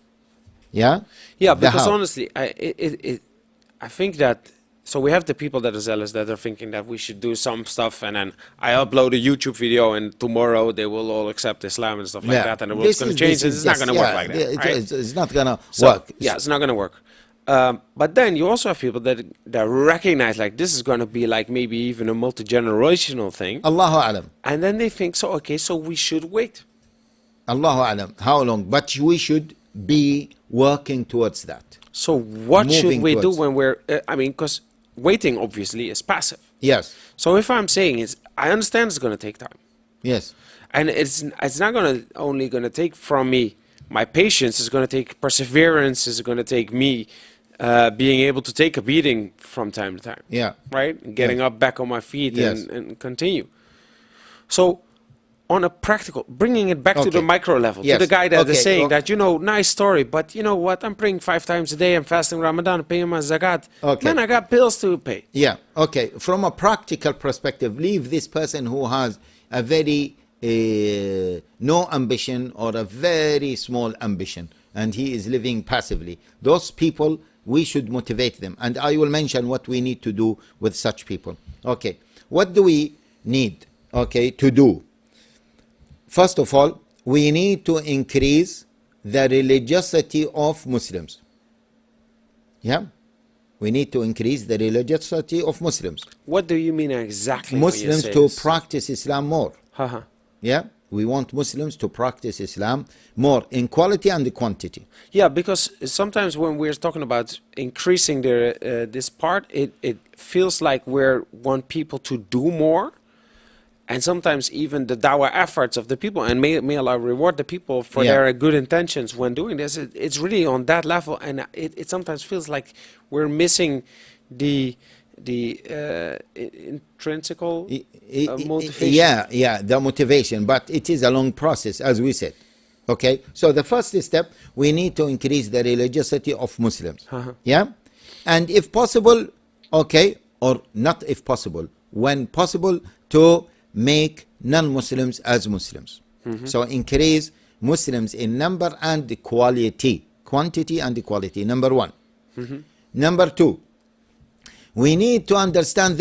Yeah? Yeah, The because how. honestly, I think that, so we have the people that are zealous that are thinking that we should do some stuff, and then I upload a YouTube video and tomorrow they will all accept Islam and stuff like that, and the world's going to change. It's not going to work like that. Right? It's not going to So, work. yeah, it's not going to work. But then you also have people that recognize like this is going to be like maybe even a multi-generational thing. Allahu Alam. And then they think, so we should wait. Allahu Alam. How long? But we should be working towards that. So what should Moving we do towards. when we're, because waiting obviously is passive. Yes. So if I'm saying is, I understand it's going to take time. Yes. And it's not only going to take from me my patience, it's going to take perseverance, it's going to take me being able to take a beating from time to time. Yeah. Right? Getting up back on my feet Yes. and continue. So on a practical, bringing it back to the Okay. micro level, Yes. to the guy that Okay. is saying Oh. that, you know, nice story, but you know what? I'm praying 5 times a day. I'm fasting Ramadan, paying my zakat. Okay. Man, I got bills to pay. Yeah, okay. From a practical perspective, leave this person who has a very no ambition or a very small ambition and he is living passively. Those people, we should motivate them. And I will mention what we need to do with such people. Okay, what do we need, okay, to do? First of all, we need to increase the religiosity of Muslims. Yeah? We need to increase the religiosity of Muslims. What do you mean exactly when you Muslims say to this? practice Islam more. Haha. Yeah? We want Muslims to practice Islam more in quality and quantity. Yeah, because sometimes when we're talking about increasing this part, it feels like we want people to do more. And sometimes even the dawah efforts of the people, and may Allah reward the people for Yeah. their good intentions when doing this. It's really on that level, and it sometimes feels like we're missing the intrinsic motivation. Yeah, the motivation, but it is a long process, as we said. Okay, so the first step, we need to increase the religiosity of Muslims. Yeah, and if possible, okay, or not if possible, when possible, to make non-Muslims as Muslims. So increase Muslims in number and quality, quantity and quality, number one. Number two, we need to understand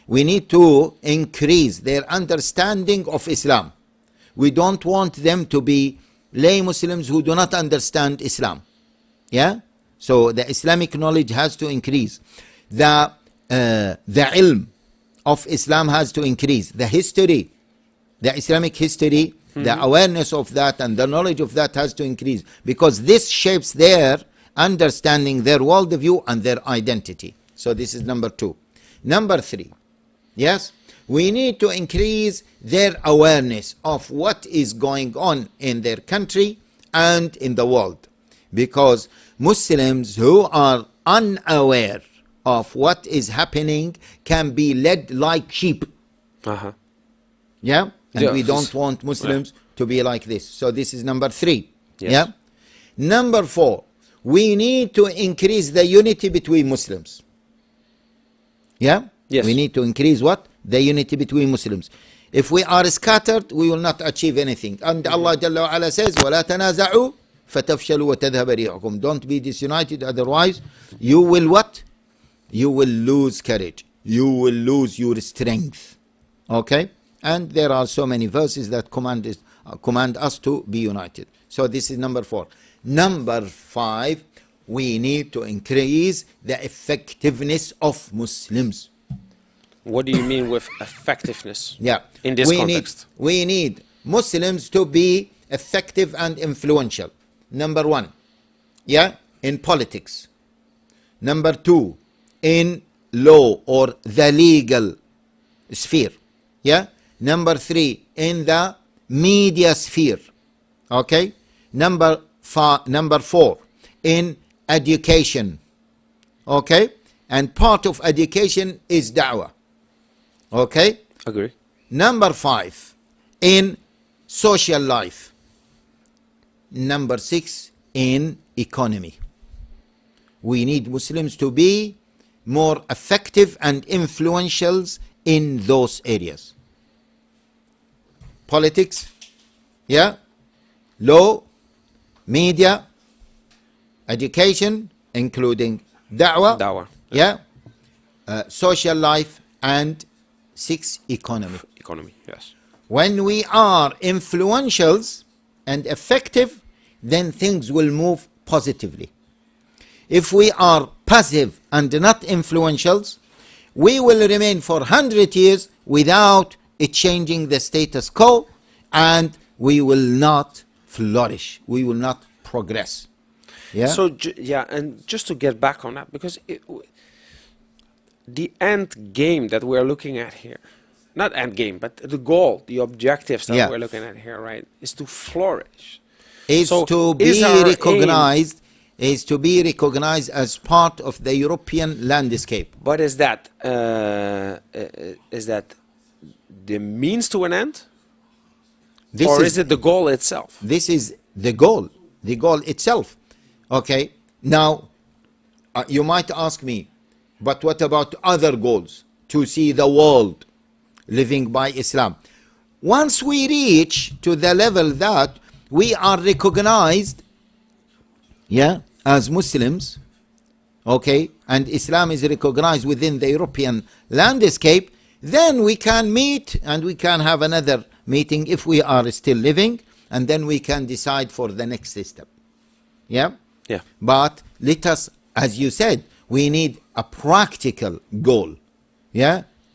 we need to increase their understanding of Islam. We don't want them to be lay Muslims who do not understand Islam. Yeah? So the Islamic knowledge has to increase. The ilm of Islam has to increase. The history, the Islamic history, the awareness of that and the knowledge of that has to increase, because this shapes their understanding, their worldview and their identity. So this is number two. Number three, yes, we need to increase their awareness of what is going on in their country and in the world, because Muslims who are unaware of what is happening can be led like sheep. Yeah? And Yeah. we don't want Muslims to be like this. So this is number three. Yes. Yeah? Number four, we need to increase the unity between Muslims. Yeah? Yes. We need to increase what? The unity between Muslims. If we are scattered, we will not achieve anything. And Allah Jalla wa Ala says, وَلَا تَنَازَعُوا فَتَفْشَلُوا وَتَذْهَبَ رِيحُكُمْ. Don't be disunited, otherwise you will what? You will lose courage. You will lose your strength. Okay? And there are so many verses that command us to be united. So this is number four. Number five, we need to increase the effectiveness of Muslims. What do you mean with effectiveness? Yeah. In this context. We need Muslims to be effective and influential. Number one, yeah, in politics. Number two, in law or the legal sphere. Yeah. Number three, in the media sphere. Okay. Number four, in education. Okay. And part of education is da'wah. Okay. Agree. Number five, in social life. Number six, in economy. We need Muslims to be more effective and influential in those areas. Politics, yeah, law, media, education, including da'wah, Dawah. yeah, social life, and six, economy. Economy, yes. When we are influential and effective, then things will move positively. If we are passive and not influential, we will remain for 100 years without it changing the status quo, and we will not flourish. We will not progress. Yeah. So, and just to get back on that, because the end game that we're looking at here, not end game, but the goal, the objectives that we're looking at here, right, is to flourish. Is So to is be our recognized. Is to be recognized as part of the European landscape. But is that the means to an end? This Or is it the goal itself? This is the goal itself. Okay, now you might ask me, but what about other goals? To see the world living by Islam. Once we reach to the level that we are recognized, as Muslims, okay, and Islam is recognized within the European landscape, then we can meet and we can have another meeting if we are still living, and then we can decide for the next step. Yeah? But let us, as you said, we need a practical goal.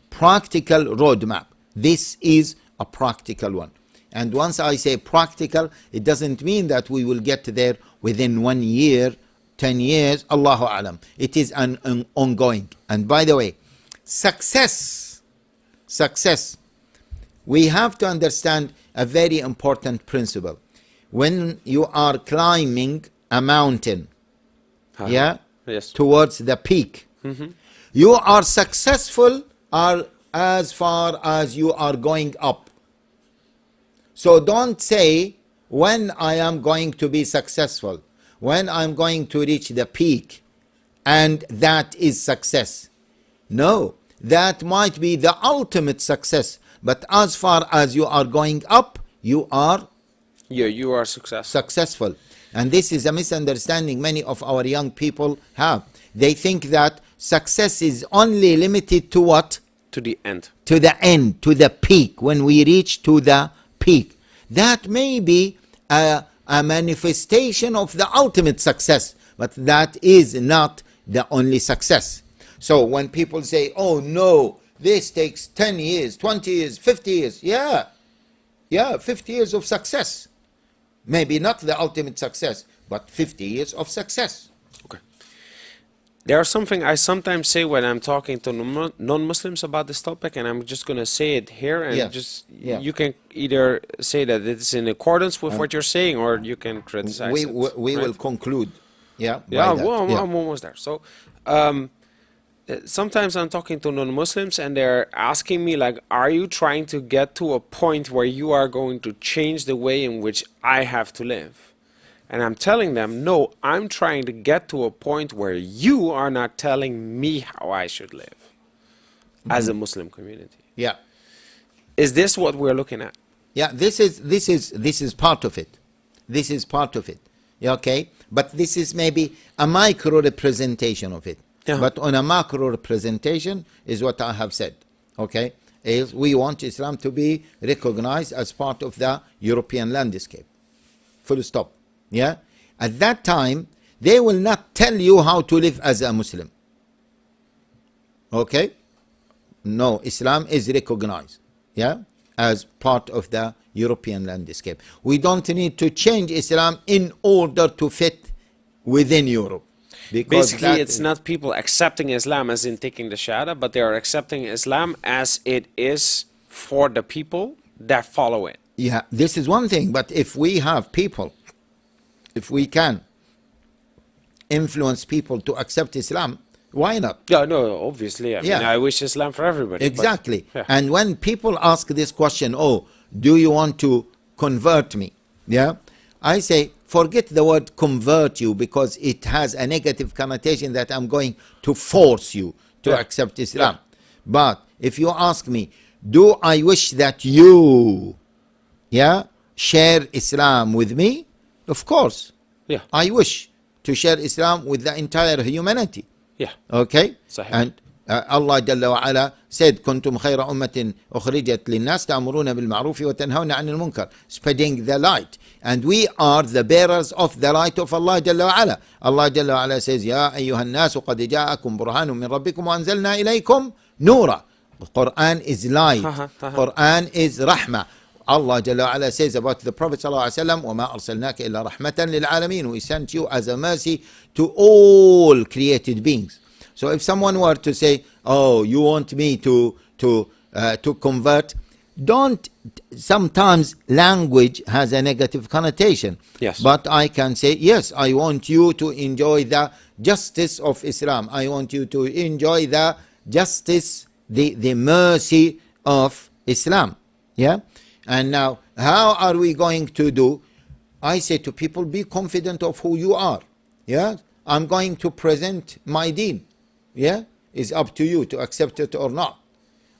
Practical roadmap. This is a practical one. And once I say practical, it doesn't mean that we will get there within 1 year, 10 years, Allahu Alam. It is an ongoing. And by the way, success, we have to understand a very important principle. When you are climbing a mountain, towards the peak, you are successful as far as you are going up. So don't say, when I am going to be successful, when I'm going to reach the peak, and that is success. No, that might be the ultimate success, but as far as you are going up, you are successful. And this is a misunderstanding many of our young people have. They think that success is only limited to what? To the end. To the end, to the peak, when we reach to the peak. That may be a manifestation of the ultimate success, but that is not the only success. So when people say, oh no, this takes 10 years, 20 years, 50 years, 50 years of success. Maybe not the ultimate success, but 50 years of success. Okay. There's something I sometimes say when I'm talking to non-Muslims about this topic, and I'm just going to say it here, and you can either say that it's in accordance with what you're saying, or you can criticize we it. We will conclude. I'm almost there. So sometimes I'm talking to non-Muslims, and they're asking me, like, are you trying to get to a point where you are going to change the way in which I have to live? And I'm telling them, no, I'm trying to get to a point where you are not telling me how I should live as a Muslim community. Is this what we're looking at? This is part of it. This is part of it. Okay? But this is maybe a micro representation of it. But on a macro representation is what I have said. Okay? Is we want Islam to be recognized as part of the European landscape. Full stop. At that time, they will not tell you how to live as a Muslim. Okay? No, Islam is recognized. As part of the European landscape. We don't need to change Islam in order to fit within Europe. Because basically, it's not people accepting Islam as in taking the Shahada, but they are accepting Islam as it is for the people that follow it. This is one thing. But if we have people, if we can influence people to accept Islam, why not? No, obviously. I mean, I wish Islam for everybody. Exactly. And when people ask this question, oh, do you want to convert me? I say, forget the word convert you, because it has a negative connotation that I'm going to force you to accept Islam. But if you ask me, do I wish that you share Islam with me? Of course. I wish to share Islam with the entire humanity. Okay? And Allah Jalla wa Ala said, كنتم خير أمة أخرجت للناس تأمرون بالمعروف وتنهون عن المنكر, spreading the light. And we are the bearers of the light of Allah Jalla wa Ala. Allah Jalla wa Ala says, يا أيها الناس قد جاءكم برهان من ربكم وأنزلنا إليكم نورا. Quran is light. Quran is rahmah. Allah Jalla wa Ala says about the Prophet sallallahu alaihi wasallam, وَمَا أَرْسَلْنَاكَ إِلَّا رَحْمَةً لِلْعَالَمِينَ. We sent you as a mercy to all created beings. So if someone were to say, oh, you want me to convert, don't, sometimes language has a negative connotation. But I can say, yes, I want you to enjoy the justice of Islam. I want you to enjoy the justice, the mercy of Islam. Yeah. And now, how are we going to do? I say to people, be confident of who you are. Yeah. I'm going to present my deen. Yeah. It's up to you to accept it or not.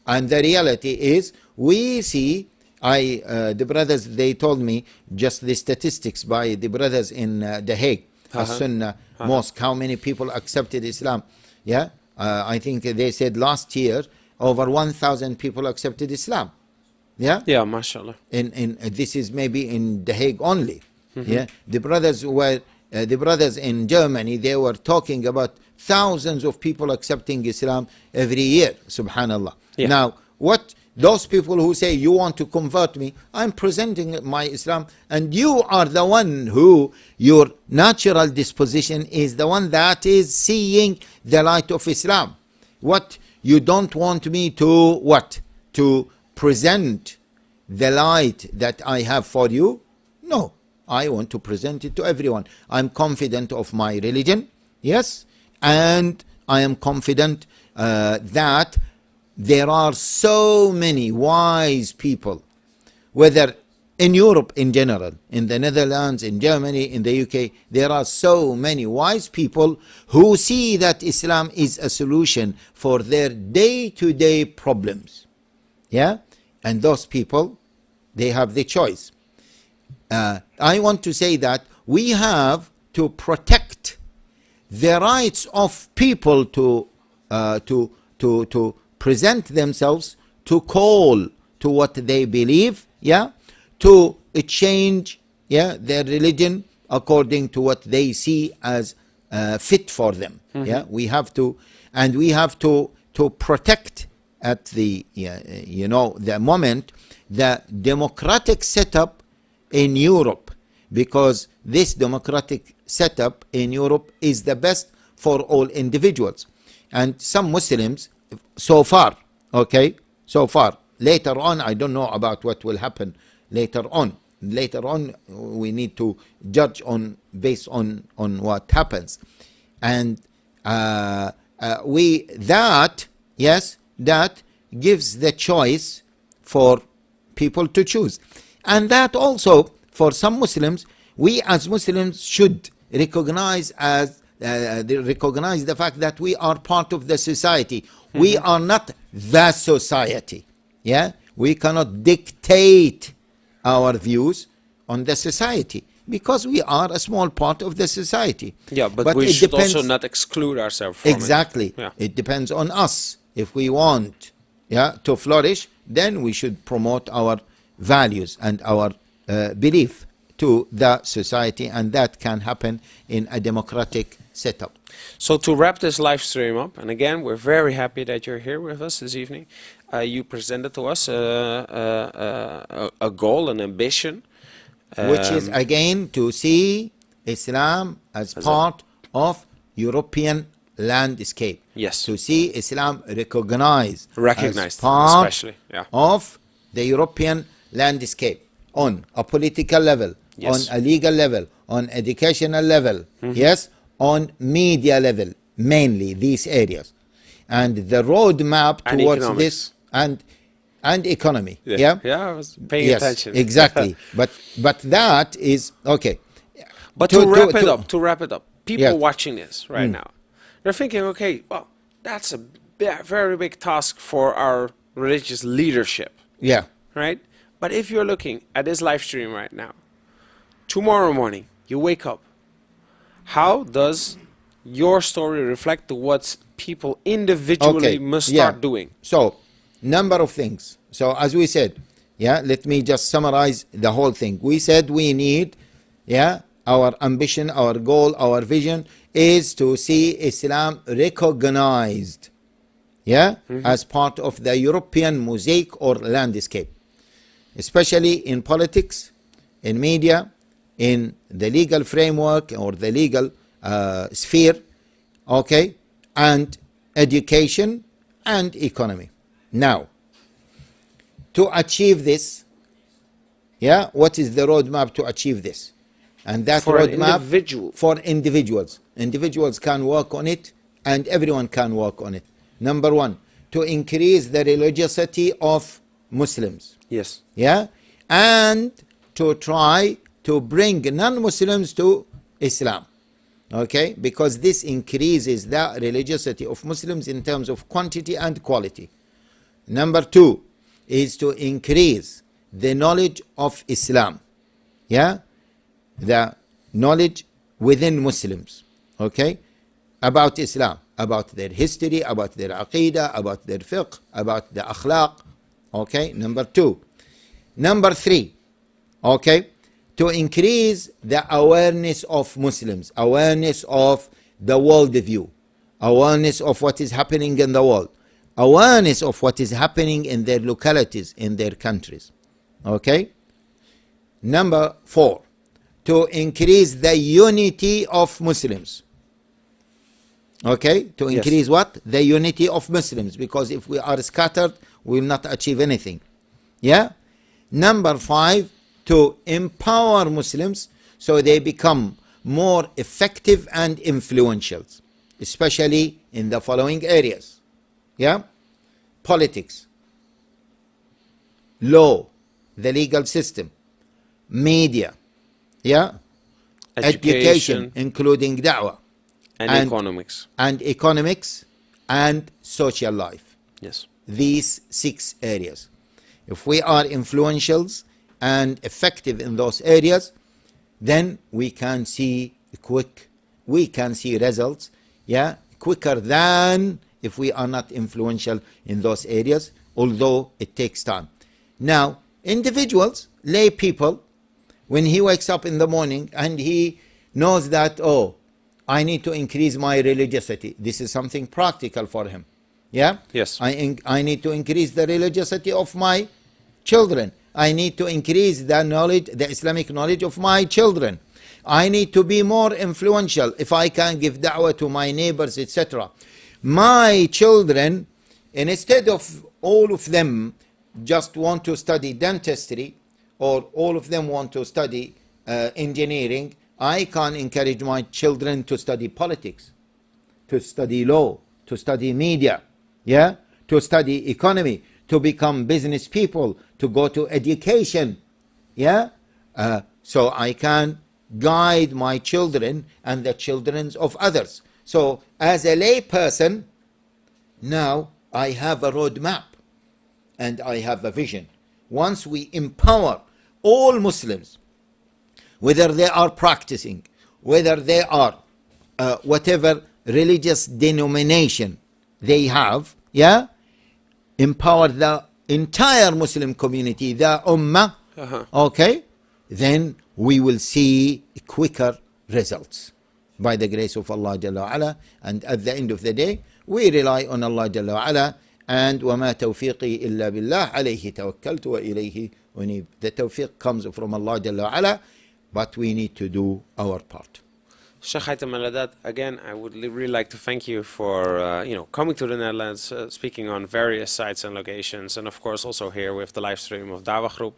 And the reality is, we see, the brothers, they told me just the statistics by the brothers in The Hague, Sunnah Mosque, how many people accepted Islam. Yeah. I think they said last year, over 1,000 people accepted Islam. Yeah. Yeah, mashallah. In this is maybe in The Hague only. Yeah. The brothers in Germany, they were talking about thousands of people accepting Islam every year. Subhanallah. Yeah. Now, what those people who say, you want to convert me, I'm presenting my Islam, and you are the one who, your natural disposition is the one that is seeing the light of Islam. What, you don't want me to what? To present the light that I have for you? No, I want to present it to everyone. I'm confident of my religion, yes, and I am confident that there are so many wise people, whether in Europe in general, in the Netherlands, in Germany, in the UK, there are so many wise people who see that Islam is a solution for their day-to-day problems. Yeah? And those people, they have the choice. I want to say that we have to protect the rights of people to present themselves, to call to what they believe, yeah, to change, yeah, their religion according to what they see as fit for them. Yeah, we have to, and we have to protect at the the moment the democratic setup in Europe, because this democratic setup in Europe is the best for all individuals. And some Muslims, so far, okay, so far, later on, I don't know about what will happen later on. Later on, we need to judge based on what happens. And that gives the choice for people to choose. And that also, for some Muslims, we as Muslims should recognize the fact that we are part of the society. We are not the society. Yeah, we cannot dictate our views on the society because we are a small part of the society. Yeah, but we should also not exclude ourselves from exactly. it. Yeah. It depends on us. If we want, yeah, to flourish, then we should promote our values and our belief to the society, and that can happen in a democratic setup. So to wrap this live stream up, and again, we're very happy that you're here with us this evening. You presented to us a goal, an ambition. Which is, again, to see Islam as part of European landscape. Yes. To see Islam recognized as part especially, yeah, of the European landscape on a political level, yes, on a legal level, on educational level, yes, on media level, mainly these areas. And the roadmap towards this, and economy. Yeah, I was paying attention. Exactly. but that is okay. But to wrap it up, people watching this right now, they're thinking, okay, well, that's a very big task for our religious leadership. Yeah. Right? But if you're looking at this live stream right now, tomorrow morning you wake up, how does your story reflect to what people individually must start doing? So, number of things. So, as we said, let me just summarize the whole thing. We said we need, our ambition, our goal, our vision is to see Islam recognized, as part of the European mosaic or landscape, especially in politics, in media, in the legal framework or the legal sphere, and education and economy. Now, to achieve this, what is the roadmap to achieve this? And that roadmap for individuals. Individuals can work on it, and everyone can work on it. Number one, to increase the religiosity of Muslims. Yes. Yeah, and to try to bring non-Muslims to Islam. Okay, because this increases the religiosity of Muslims in terms of quantity and quality. Number two is to increase the knowledge of Islam. Yeah, the knowledge within Muslims. Okay, about Islam, about their history, about their aqidah, about their fiqh, about the akhlaq. Okay, number two. Number three, okay, to increase the awareness of Muslims, awareness of the world view, awareness of what is happening in the world, awareness of what is happening in their localities, in their countries. Okay? Number four, to increase the unity of Muslims. Okay? To increase what? The unity of Muslims, because if we are scattered, we will not achieve anything. Yeah? Number five, to empower Muslims so they become more effective and influential, especially in the following areas. Yeah? Politics, law, the legal system, media, yeah? Education, including da'wah. And economics. And economics and social life. Yes. These 6 areas. If we are influentials and effective in those areas, then we can see results, yeah, quicker than if we are not influential in those areas, although it takes time. Now, individuals, lay people, when he wakes up in the morning and he knows that, oh, I need to increase my religiosity, this is something practical for him. Yeah? Yes. I need to increase the religiosity of my children. I need to increase the knowledge, the Islamic knowledge of my children. I need to be more influential if I can give da'wah to my neighbors, etc. My children, instead of all of them just want to study dentistry, or all of them want to study engineering, I can encourage my children to study politics, to study law, to study media, yeah, to study economy, to become business people, to go to education, yeah. So I can guide my children and the children of others. So as a lay person, now I have a roadmap and I have a vision. Once we empower all Muslims, whether they are practicing, whether they are whatever religious denomination they have, yeah, empower the entire Muslim community, the ummah, okay, then we will see quicker results by the grace of Allah Jalla wa Ala. And at the end of the day, we rely on Allah Jalla wa Ala, and وَمَا تَوْفِيقِي إِلَّا بِاللَّهِ عَلَيْهِ تَوَكَّلْتُ وَإِلَيْهِ أُنِيبُ. The tawfiq comes from Allah Jalla wa Ala, but we need to do our part. Sheikh Haitham al-Haddad, again, I would really like to thank you for coming to the Netherlands, speaking on various sites and locations, and of course also here with the live stream of Dawah-Groep.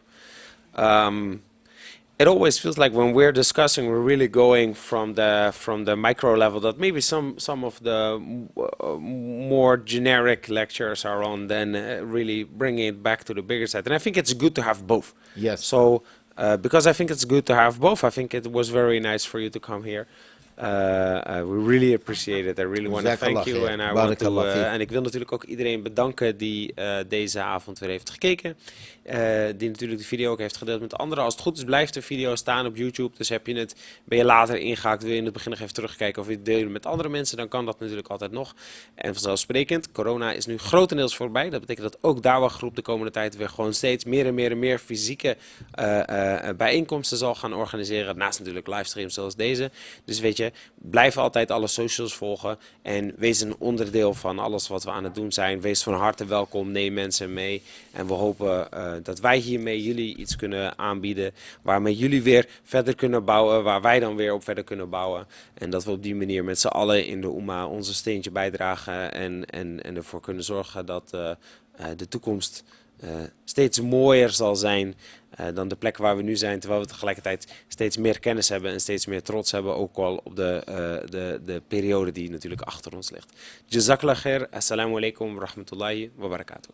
It always feels like when we're discussing, we're really going from the micro level that maybe some of the more generic lectures are on, then really bringing it back to the bigger side. And I think it's good to have both. Yes. So because I think it's good to have both, I think it was very nice for you to come here. We really appreciate it. I really want to thank you. And I want to, en ik wil natuurlijk ook iedereen bedanken die deze avond weer heeft gekeken. Die natuurlijk de video ook heeft gedeeld met anderen. Als het goed is blijft de video staan op YouTube. Dus heb je het, ben je later ingehaakt, wil je in het begin nog even terugkijken of je het delen met andere mensen, dan kan dat natuurlijk altijd nog. En vanzelfsprekend, corona is nu grotendeels voorbij. Dat betekent dat ook Dawah-Groep de komende tijd weer gewoon steeds meer en meer fysieke bijeenkomsten zal gaan organiseren. Naast natuurlijk livestreams zoals deze. Dus weet je, blijf altijd alle socials volgen en wees een onderdeel van alles wat we aan het doen zijn. Wees van harte welkom, neem mensen mee. En we hopen dat wij hiermee jullie iets kunnen aanbieden, waarmee jullie weer verder kunnen bouwen, waar wij dan weer op verder kunnen bouwen. En dat we op die manier met z'n allen in de Oema onze steentje bijdragen en ervoor kunnen zorgen dat de toekomst steeds mooier zal zijn dan de plek waar we nu zijn, terwijl we tegelijkertijd steeds meer kennis hebben en steeds meer trots hebben, ook al op de periode die natuurlijk achter ons ligt. Jazakallah khair, assalamu alaikum wa rahmatullahi wa barakatuh.